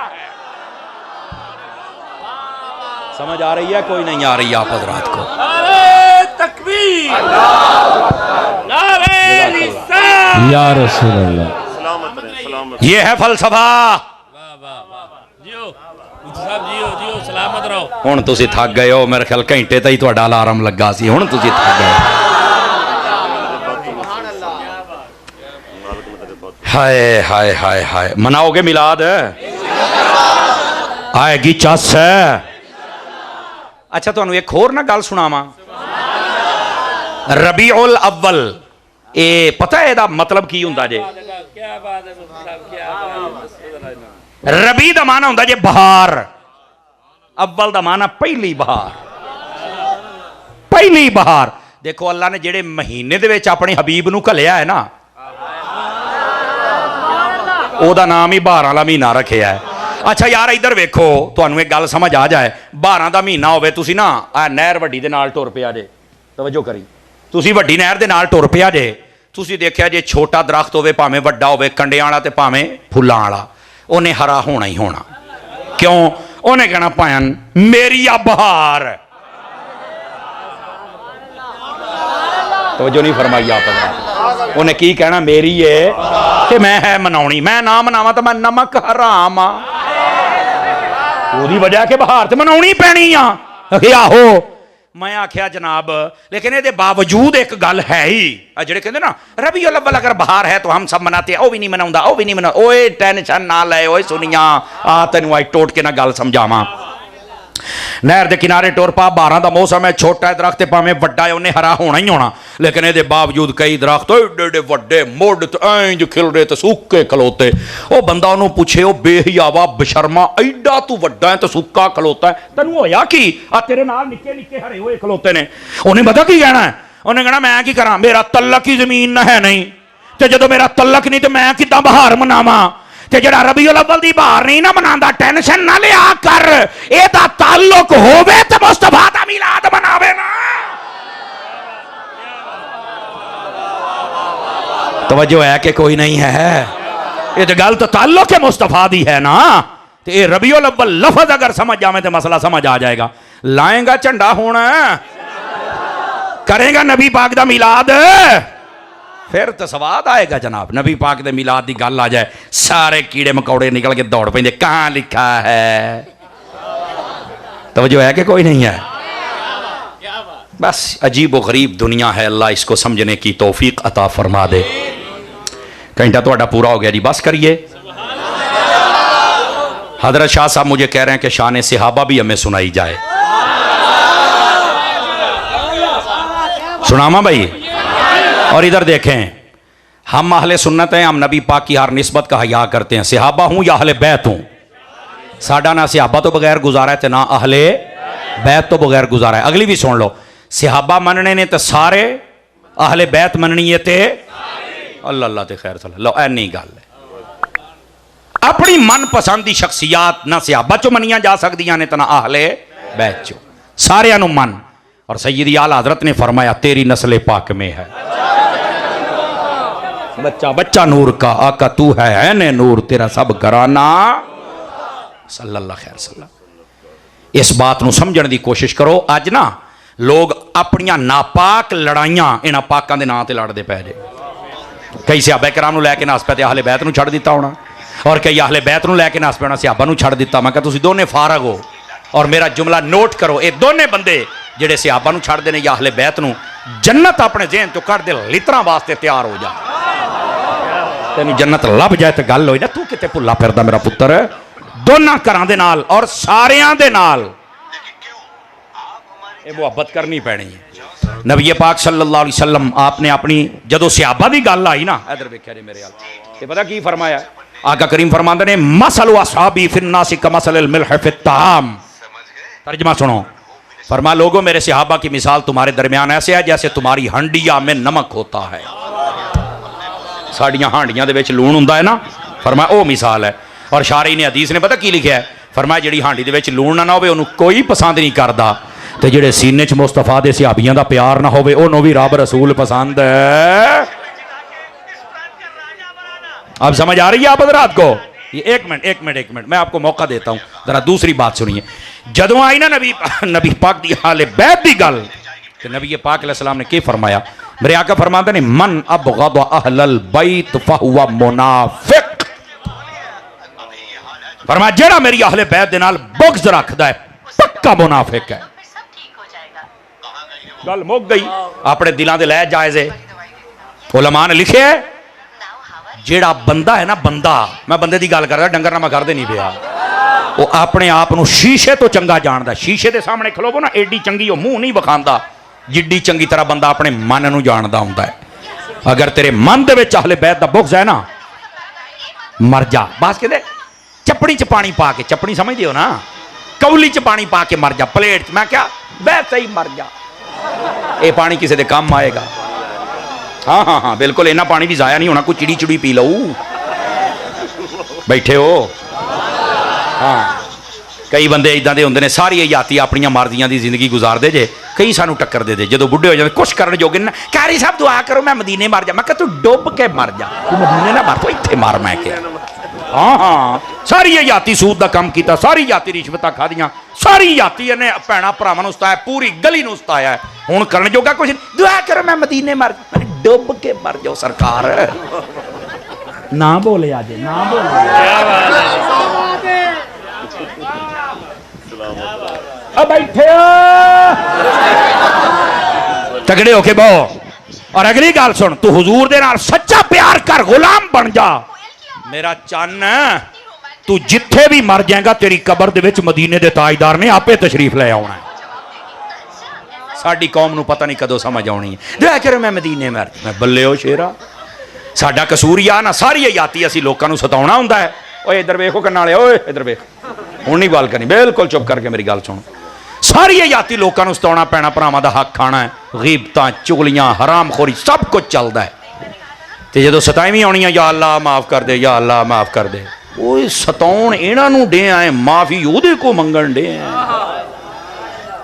समझ आ रही है? कोई नहीं आ रही आप हजरात को? नारे तकबीर, नारे रिसालत, या रसूल अल्लाह। ये है फलसफा। जियो सलामत रहो। हुण तुसी थक गए हो, मेरे ख्याल घंटे तक ही तुहाडा अलार्म लगा सी, हुण तुसी थक गए। हाय हाय हाय हाय, मनाओगे मिलाद? आएगी चस। अच्छा तुहानू एक होर ना गल सुनावां। रबीउल अव्वल, ए पता है एदा मतलब की हुंदा जे? रबी दा माना हुंदा जे बहार, अव्वल दा माना पहली बहार। पहली बहार देखो अल्लाह ने जेड़े महीने दे विच अपने हबीब नू घलिया है ना, ओदा नाम ही बहार वाला महीना रखिया है। अच्छा यार इधर वेखो, ਤੁਹਾਨੂੰ एक गल समझ आ जाए, 12 ਦਾ ਮਹੀਨਾ ਹੋਵੇ, ਤੁਸੀਂ ਨਾ ਆ ਨਹਿਰ ਵੱਡੀ ਦੇ ਨਾਲ ਟੁਰ ਪਿਆ ਜੇ, ਤਵੱਜੋ ਕਰੀ, ਤੁਸੀਂ ਵੱਡੀ ਨਹਿਰ ਦੇ ਨਾਲ ਟੁਰ ਪਿਆ ਜੇ, ਤੁਸੀਂ ਦੇਖਿਆ ਜੇ ਛੋਟਾ ਦਰਖਤ ਹੋਵੇ ਭਾਵੇਂ ਵੱਡਾ ਹੋਵੇ, ਕੰਡਿਆਂ ਵਾਲਾ ਤੇ ਭਾਵੇਂ ਫੁੱਲਾਂ ਵਾਲਾ, ਉਹਨੇ ਹਰਾ ਹੋਣਾ ਹੀ ਹੋਣਾ। ਕਿਉਂ? ਉਹਨੇ ਕਹਿਣਾ ਭੈਣ ਮੇਰੀ ਆ ਬਹਾਰ। ਤਵੱਜੋ ਨਹੀਂ ਫਰਮਾਈ ਆਪ, ਉਹਨੇ ਕੀ ਕਹਿਣਾ, ਮੇਰੀ ਏ ਤੇ ਮੈਂ ਹੈ ਮਨਾਉਣੀ, ਮੈਂ ਨਾ ਮਨਾਵਾਂ ਤਾਂ ਮੈਂ ਨਮਕ ਹਰਾਮ ਆ। ਉਹਦੀ ਵਜ੍ਹਾ ਕਿ ਬਹਾਰ ਤੇ ਮਨਾਉਣੀ ਪੈਣੀ ਆ। ਆਹੋ मैं आख्या जनाब, लेकिन ये बावजूद एक गल है ही, जेडे कहते ना रबीउल अव्वल अगर बहार है तो हम सब मनाते हैं, वो भी नहीं मनाऊंगा, वो भी नहीं मना। ओए टेंशन ना ले, ओए सुनिया आ तेन आई टोट के ना गल समझावा। नहर के किनारे टुर पा, 12 का मौसम है, छोटा है दरख्त भावें वड्डा है, उन्हें हरा होना ही होना, लेकिन ये बावजूद कई दरख्त एडे एडे वड्डे मुड इंज खिलरे तो सुक्के खलोते। वो बंदा उन्होंने पूछे, वो बेहियावा बशर्मा एडा तू वड्डा है तो सुक्का खलोता है, तेन होया कि आ तेरे नाल निक्के निक्के हरे हुए खलोते ने। उन्हें पता की कहना है, उन्हें कहना मैं की करा, मेरा तलक ही जमीन है नहीं, तो जो मेरा तलक नहीं तो मैं किदा बहार मनावा। ते जड़ा रबीउल अव्वल दी बहार नहीं ना मनांदा, टेंशन ना लिया कर, एदा ताल्लुक होवे ते मुस्तफा दा मिलाद मनावे ना। तवज्जो है कि कोई नहीं है? ये तो गल तो ताल्लुक है मुस्तफा दी है ना। ते ये रबीउल अव्वल लफ्ज अगर समझ जावे तो मसला समझ आ जाएगा। लाएगा झंडा होना, करेगा नबी पाक दा मिलाद, फिर तो स्वाद आएगा जनाब। नबी पाक दे मिलाद की गल आ जाए, सारे कीड़े मकौड़े निकल के दौड़ पेंदे, कहाँ लिखा है? तवज्जो है कि कोई नहीं है? बस अजीब व गरीब दुनिया है, अल्लाह इसको समझने की तौफीक अता फरमा दे। घंटा थोड़ा पूरा हो गया जी, बस करिए। हजरत शाह साहब मुझे कह रहे हैं कि शान सहाबा भी हमें सुनाई जाए। सुनामा भाई? और इधर देखें, हम अहले सुन्नत हैं, हम नबी पाक की हर निस्बत का हया करते हैं, सहाबा हूं या अहले बैत हूं। साडा ना सहाबा तो बगैर गुजारा है, ना अहले बैत तो बगैर गुजारा है। अगली भी सुन लो, सहाबा मनने ने तो सारे, अहले बैत मननी है ते अल्लाह अल्लाह ते खैर सल्ला। लो ऐनी गल है, अपनी मनपसंद की शख्सियत ना सहाबा चो मनिया जा सकदियां ने, तो ना अहले बैत चो, सारियां नूं मन। और सैयदी आला हजरत ने फरमाया, तेरी नस्ल पाक में है बच्चा बच्चा नूर का, आका तू है ने नूर, तेरा सब घराना सल्लल्लाहु खैर सल्ला। इस बात को समझने की कोशिश करो। अज ना लोग अपनियां नापाक लड़ाइयां इन्हां पाकां दे नां ते लड़दे पै जे। कई सहाबा कराम नूं लैके नस पे ते अहले बैत नूं छड़ दिता होना, और कई अहले बैत नूं लैके नस पे होना, सहाबा नूं छड़ दिता। मैं कहा तुसीं दोने फारग हो, और मेरा जुमला नोट करो, ये दोने बंदे जेडे सहाबा नूं छड़दे ने या अहले बैत नूं, जन्नत अपने ज़हन चों कढ दे, लितरां वास्ते तैयार हो जा। तेनू जन्नत लभ जाए तो गल होई ना, तू किते भुल्ला फिरदा मेरा पुत्र। दोनों घरां दे नाल और सारियां दे नाल ये मुहब्बत करनी पैनी है। नबी पाक सल्लल्लाहु अलैहि वसल्लम आपने अपनी जदों सहाबा दी गल आई ना, इधर वेख्या जी मेरे हाल, ते पता की फरमाया? आका करीम फरमांदे ने, मसलु असहाबी फिन्नासी कमसलिल मिल्ह फित्ताम। तर्जमा सुनो, फरमा लोगों मेरे सहाबा की मिसाल तुम्हारे दरमियान ऐसे है जैसे तुम्हारी हंडिया में नमक होता है। साड़ियां हांडियां दे विच लूण हुंदा है ना, फरमाया ओ मिसाल है। और शारी ने हदीस ने पता की लिखा है? फरमाया जिहड़ी हांडी दे विच लूण ना होवे उहनूं कोई पसंद नहीं करदा, ते जिहड़े सीने च मुस्तफा दे सहाबियां दा प्यार ना होवे उहनूं भी रब रसूल पसंद है। अब समझ आ रही है आप हज़रात को? ये एक मिनट मैं आपको मौका देता हूं, जरा दूसरी बात सुनिए। जदों आई ना नबी पाक दी हाले बैत दी गल, ते नबी पाक अलैहि सलाम ने क्या फरमाया? मेरे आका फरमाते ने, मन अबग़द अहलल बैत फहुवा मुनाफिक। फरमाया जेड़ा मेरी अहले बैत दे नाल बुग़्ज़ रखदा है पक्का मुनाफिक है। गल मुक गई। अपने दिलों दे लै जायज़े उलमा ने लिखे है, जेड़ा बंदा है ना, बंदा, मैं बंदे की गल करदा, डंगर ना मैं करदे नहीं पिया, वो अपने आप को शीशे तो चंगा जानदा। शीशे के सामने खलोवो ना, एडी चंगी वो मुंह नहीं विखांदा जिड्डी चंगी तरह बंदा अपने मन नूं जानदा हुंदा है। अगर तेरे मन दे विच अहले बैत दा बुग़्ज़ है ना, मर जा। बस कहते चपड़ी च पानी पा के, चपड़ी समझदे हो ना, कौली च पानी पा के मर जा, प्लेट च। मैं क्या वैसे ही मर जा, ये पानी किसी के काम आएगा। हाँ हाँ हाँ बिल्कुल, इन्ना पानी भी जाया नहीं होना, कोई चिड़ी चिड़ी पी लो। बैठे हो हाँ कई बंदे इदां दे हुंदे ने सारी हयाती अपनी मर्जियां की जिंदगी गुजारते जे कई सानू टक्कर दे जो बुढ़े हो जाते कुछ करन जोगे ना कारी साहब दुआ करो मैं मदीने मर जा मैं तू डुब के मर जा तू मदीने ना मर तू इत्थे मर मैं क्या हाँ हाँ सारी हयाती सूद का काम किया सारी हयाती रिश्वत खादियां सारी हयाती ने भैन भरावां सताया पूरी गली नूं सताया हुण करन जोगा कुछ दुआ करो मैं मदीने मर डुब के मर जाओ सरकार ना बोले आज ना बोले क्या बात है अब बैठे तगड़े होके बहो और अगली गल सुन तू हुजूर दे नाल सच्चा प्यार कर गुलाम बन जा मेरा चन्न तू जिथे भी मर जाएगा तेरी कबर दे विच मदीने दे ताजदार ने आपे तशरीफ ले आना है साडी कौम नू पता नहीं कदों समझ आनी है दुआ करो मैं मदीने मर मैं बल्ले हो शेरा साडा कसूर ही आ ना सारी हयाती असीं लोकां नू सताउणा हुंदा है ओए इधर वेखो कन्नाले ओए इधर वेख हुण नहीं गल करनी बिल्कुल चुप करके मेरी गल सुन सारी हयाती लोकां नू सताउणा पैणा भरावां दा हक खाना है गीबतां चुगलियां हरामखोरी सब कुछ चलदा है ते जदों सताईवीं आउणी या अल्लाह माफ कर दे या अल्लाह माफ कर दे ओए सताउण इन्हां नू डे आए माफी ओहदे को मंगण डे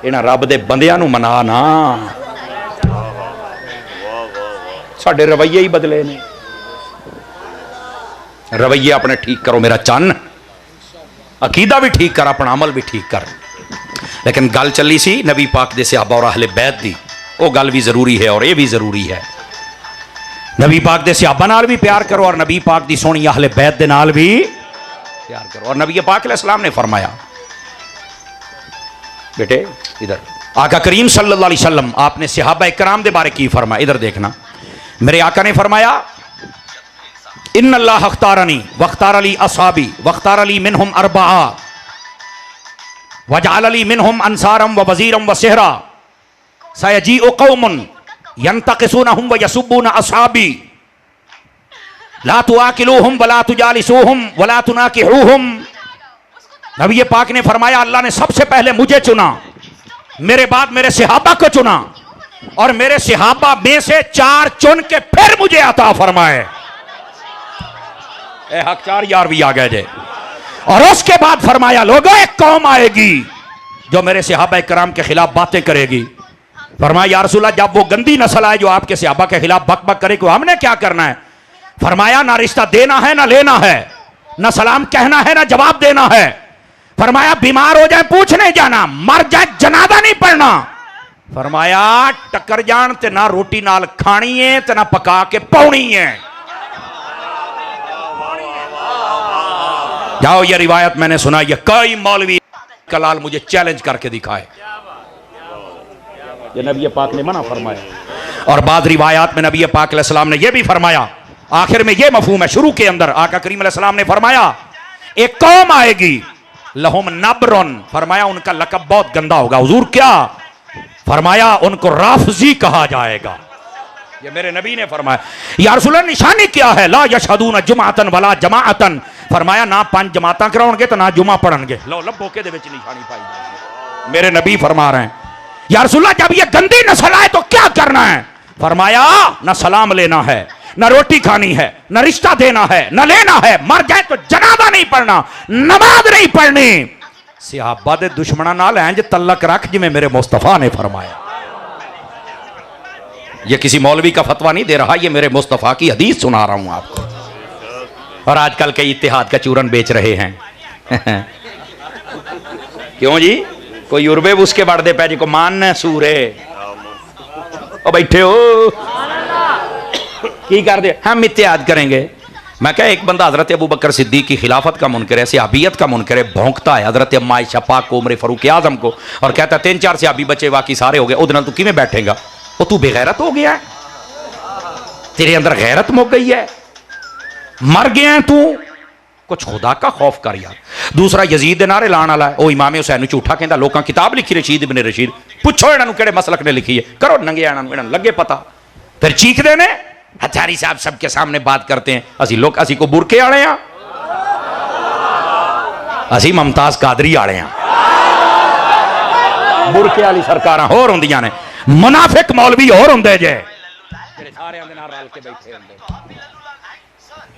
इन्हां रब दे बंदियां नू मना ना साडे रवैये ही बदले ने रवैये अपने ठीक करो मेरा चन्न अकीदा भी ठीक कर अपना अमल भी ठीक कर लेकिन गल चली सी नबी पाक दे सहाबा और अहले बैत दी वो गल भी जरूरी है और ये भी जरूरी है नबी पाक दे सहाबा नाल भी प्यार करो और नबी पाक दी सोहनी अहले बैत दे नाल भी प्यार करो और नबी पाक अलैहिस्सलाम ने फरमाया बेटे इधर आका करीम सल्लल्लाहु अलैहि वसल्लम आपने सहाबा इकराम दे बारे की फरमाया इधर देखना मेरे आका ने फरमाया इन्नल्लाह अख्तारनी वख्तार अली असहाबी वख्तार अली मिनहुम अरबआ वजअल अली मिनहुम अंसारम व वजीरम व सेहरा सयजीउ कौमुन यंतकिसूनहुम व यसुब्बून असहाबी ला तुआकिलूहुम व ला तुजालिसूहुम व ला तुनाकिहुहुम नबी पाक ने फरमाया अल्लाह ने सबसे पहले मुझे चुना मेरे बाद मेरे सहाबा को चुना और मेरे सहाबा में से 4 चुन के फिर मुझे अता फरमाए हक 4 यार भी आ गए जे और उसके बाद फरमाया लोगों एक कौम आएगी जो मेरे सहाबा कराम के खिलाफ बातें करेगी फरमाया या रसूलल्लाह जब वो गंदी नस्ल आए जो आपके सहाबा के खिलाफ बक बक करे को हमने क्या करना है फरमाया ना रिश्ता देना है ना लेना है ना सलाम कहना है ना जवाब देना है फरमाया बीमार हो जाए पूछने जाना मर जाए जनाजा नहीं पढ़ना फरमाया टक्कर जान ते ना रोटी नाल खानी है ते ना पका के पाउनी है जाओ ये रिवायत मैंने सुना ये कई मौलवी कलाल मुझे चैलेंज करके दिखाए ये नबी पाक ने मना फरमाया और बाद रिवायात में नबी पाक अलैहिस्सलाम ने यह भी फरमाया आखिर में यह मफहूम है शुरू के अंदर आका करीम अलैहिस्सलाम ने फरमाया एक कौम आएगी लहुम नबरुन फरमाया उनका लकब बहुत गंदा होगा हुजूर क्या फरमाया उनको राफजी कहा जाएगा ये मेरे नबी ने फरमाया या रसूलल्लाह निशानी क्या है ला यशहदून जुमातन वला जमाअतन फरमाया ना 5 जमातां कराउणगे तो ना जुमा पढ़नगे लो लब्बो के दे विच निशानी पाई जाएगी मेरे नबी फरमा रहे हैं या रसूलल्लाह जब ये गंदी नस्ल आए तो क्या करना है फरमाया ना सलाम लेना है ना रोटी खानी है ना रिश्ता देना है ना लेना है मर जाए तो जनाजा नहीं पढ़ना नमाज नहीं पढ़नी सहाबा दे दुश्मनां नाल इंज तल्लक रख जिवें मेरे मुस्तफा ने फरमाया ये किसी मौलवी का फतवा नहीं दे रहा ये मेरे मुस्तफा की हदीस सुना रहा हूं आपको और आजकल के इत्तेहाद का चूरन बेच रहे हैं क्यों जी कोई उर्बे उसके बढ़ते पै जी को मान सूरे ओ बैठे हो की कर दे हम इत्तेहाद करेंगे मैं क्या एक बंदा हजरत अबू बकर सिद्दीक की खिलाफत का मुनकर है सहाबियत का मुनकर है भौंकता है हजरत अम्मा आयशा पाक को उमर फारूक आजम को और कहता है 3-4 सहाबी बचे बाकी सारे हो गए उधर नाल तू किवें बैठेगा वो तू बेगैरत हो गया है तेरे अंदर गैरत मुक गई है मर गया है तू कुछ खुदा का खौफ कर यार दूसरा यजीद दे नारे लाने वाला है वो इमाम हुसैन झूठा कहता लोगों किताब लिखी रशीद इब्न रशीद पूछो इन्होंने केड़े मसलक ने लिखी है करो नंगे इन्होंने लगे पता फिर चीखते ने हथारी साहब सबके सामने बात करते हैं असी लोग असी को बुरके वाले हैं असी मुमताज कादरी वाले हैं बुरके वाली सरकारां होर हुंदियां ने मुनाफिक मौलवी होर हुंदे जे जेड़े सारे दे नाल रल के बैठे हुंदे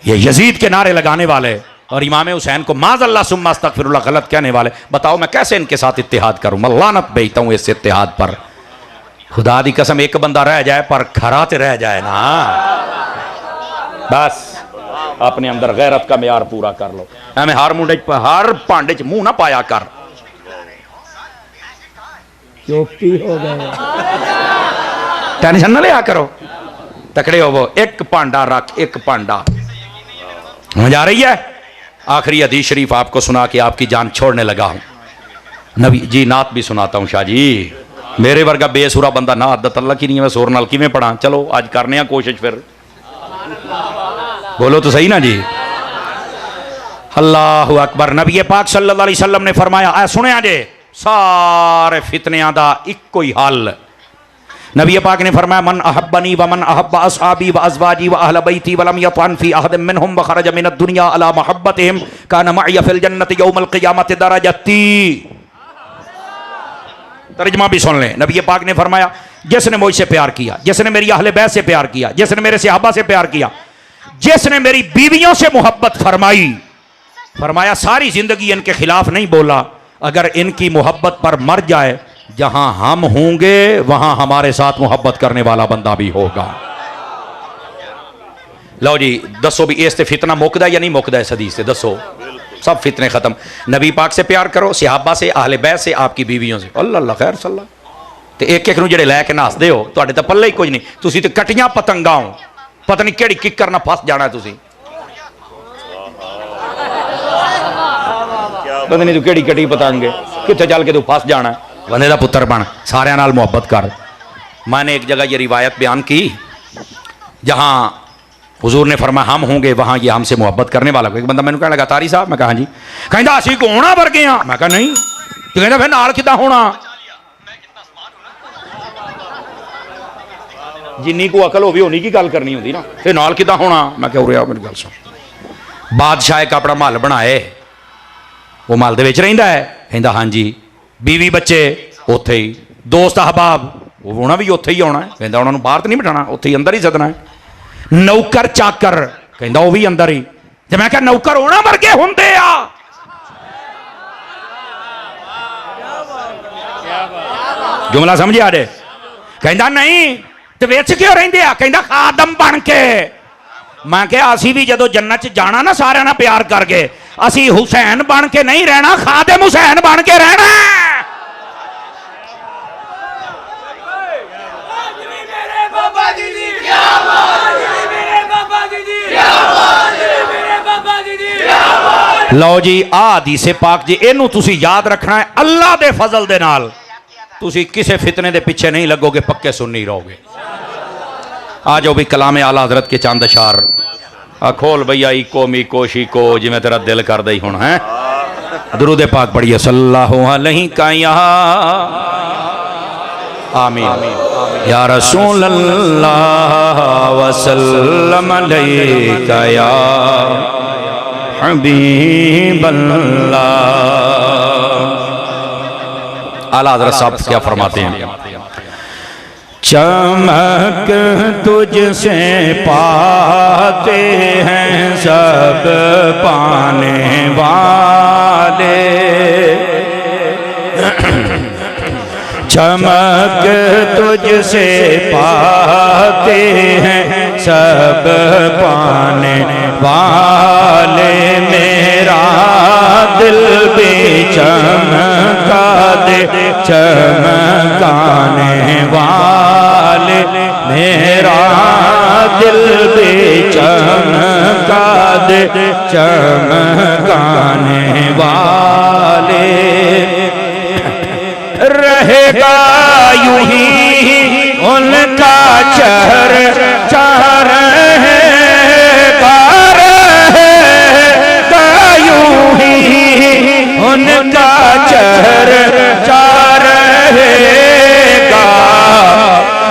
ये यजीद के नारे लगाने वाले और इमाम हुसैन को माज़ल्लाह सुम्मा अस्तगफिरुल्लाह गलत कहने वाले, बताओ मैं कैसे इनके साथ इत्तेहाद करूं? मैं लानत भेजता हूं इस इत्तेहाद पर। खुदा दी कसम एक बंदा रह जाए पर खरा ते रह जाए ना, बस अपने अंदर गैरत का म्यार पूरा कर लो। एवं हर मुंडे हर भांडे च मुंह ना पाया कर। चौकी हो गए। टेंशन ना लिया करो, तकड़े होवो। एक भांडा रख, एक भांडा। समझ आ रही है? आखिरी हदीस शरीफ आपको सुना के आपकी जान छोड़ने लगा हूं। नबी जी नात भी सुनाता हूं शाह जी। मेरे वर्गा बेसुरा बंदा ना आदत अल्लाह की नहीं है, मैं सुर नाल किवें पढ़ा? चलो आज करने आ कोशिश, फिर बोलो तो सही ना जी। अल्लाहु अकबर। नबी पाक सल्लल्लाहु अलैहि वसल्लम ने फरमाया, ऐ सुनिया जे सारे फितनियां दा इक्को ही हल। नबी पाक ने फरमाया, मन अहब्बनी व मन अहब्ब असहाबी व अज़वाजी व अहल बैती व लम यतअन फी अहद मिनहुम व खरज मिन दुनिया अला महब्बतिहिम कान मअय फिल जन्नति यौमल क़ियामति दरजती। तर्जुमा भी सुन लें। नबी पाक ने फरमाया, जिसने मुझसे प्यार किया, जिसने मेरी अहले बैत से प्यार किया, जिसने मेरे सहाबा से प्यार किया, जिसने मेरी बीवियों से मोहब्बत फरमाई, फरमाया सारी जिंदगी इनके खिलाफ नहीं बोला, अगर इनकी मोहब्बत पर मर जाए, जहां हम होंगे वहां हमारे साथ मोहब्बत करने वाला बंदा भी होगा। लो जी दसो भी इस ते फितना मुकदा या नहीं मुकदा? इस हदीस से दसो, सब फितने खत्म। नबी पाक से प्यार करो, सहाबा से, अहले बैत से, आपकी बीवियों से। अल्लाह अल्लाह खैर सल्ला। ते एक एक नूं जेड़े लैके नसदे हो, तुहाडे तां पल्ले ही कुछ नहीं। तुसीं ते कटियां पतंगां हो, पता नहीं केड़ी किक करना फस जाना है तुसीं। पता नहीं तू केड़ी कटी पतंग है, कित्थे चल के तू फस जाना है। बंदे दा पुत्र बन, सारियां नाल मुहब्बत कर। मैंने एक जगह ये रिवायत बयान की, जहां हुजूर ने फरमाया हम होंगे वहां ये हमसे मोहब्बत करने वाला। एक बंदा मैंने कहने लगा, तारी साहब? मैं कहा हाँ जी। कहता असी होना वर्गे हाँ? मैं कहा नहीं। तो कहता फिर नाल किदां होना? जिन्नी को अकल होगी उन्नी की गल करनी होंदी ना, फिर नाल किदां होना? मैं कहा उरे आ मेरी गल सुन। बादशाह एक अपना महल बनाए, वो महल दे विच रहिंदा है। कहता हाँ जी। बीवी बच्चे उत्थे ही, दोस्त अहबाब उन्होंने भी उत्थे ही आना है। कहता उन्होंने बाहर तो नहीं बिठाना, उत्थे ही अंदर ही सदना है। नौकर चाकर कहता वह भी अंदर ही। तो मैं क्या नौकर होना वर्गे होंदे आ? जुमला समझिया जे? कहता नहीं तो विच क्यों रहिंदे आ? कहता खादम बन के। मैं क्या असी भी जदों जन्नत च जाना ना सारे नाल प्यार करके, असी हुसैन बन के नहीं रहना, खादिम हुसैन बन के रहना। लो जी आ हदीसे पाक जी, इनू तुसी याद रखना है। अल्लाह दे फजल दे नाल तुसी किसे फितने दे पीछे नहीं लगोगे, पक्के सुन्नी रहोगे। आ जाओ भी कलाम आला हजरत के चंद अशार खोल भैया। इको मीको शीको जिमें तेरा दिल कर दई हुण है। दुरूद पाक पढ़िए सल्लल्लाहु अलैहि आमीन या रसूल अल्लाह वसल्लम अलैका या हबीब अल्लाह। आला हज़रत साहब क्या फरमाते हैं? चमक तुझसे पाते हैं सब पाने वाले, चमक तुझसे पाते हैं सब पाने वाले। मेरा दिल भी चमका दे चमकाने वाले, मेरा दिल भी चमका दे चमकाने वाले। रहेगा यूं ही उनका चर्चा रहेगा, रहेगा यूं ही उनका चर्चा रहेगा।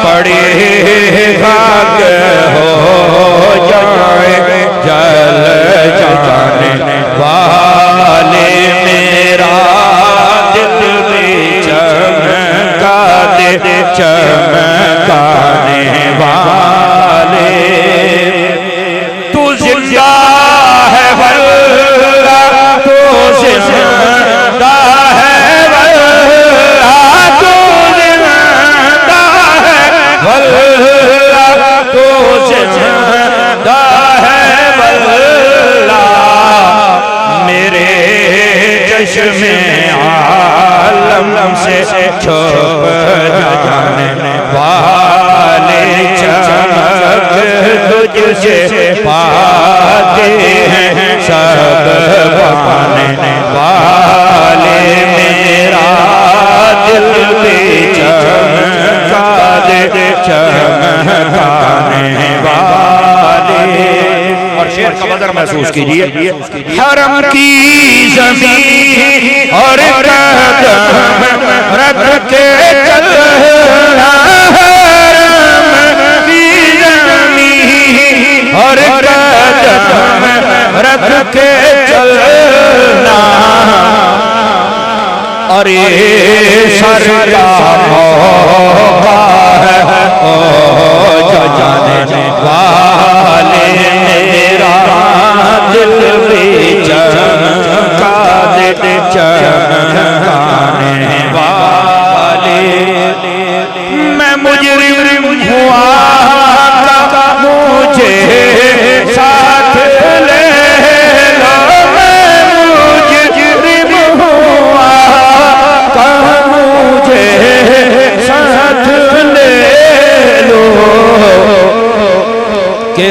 पड़ेगा हो जाए जल जाने वाले, मेरा दिल भी चमका दे चमकाने वाले। तू जिंदा है वल जिंदा है वल्लाह मेरे चश्मे आलम से छुप जाने वाले चमक तुझसे पाते हैं सब पाने वाले मेरा दिल भी चमका दे चमकाने वाले। और शेर का बदर महसूस कीजिए। हरम की ज़मीन और कदम रख के चलना, हरम की ज़मीन और कदम रख के चलना, अरे सर का मौका है ओ जाने वाले मेरा दिल भी चमका दे चमकाने वाले। मैं मुजरिम हुआ मुझे साथ ले लो, मैं मुजरिम हुआ मुझे साथ ले लो कि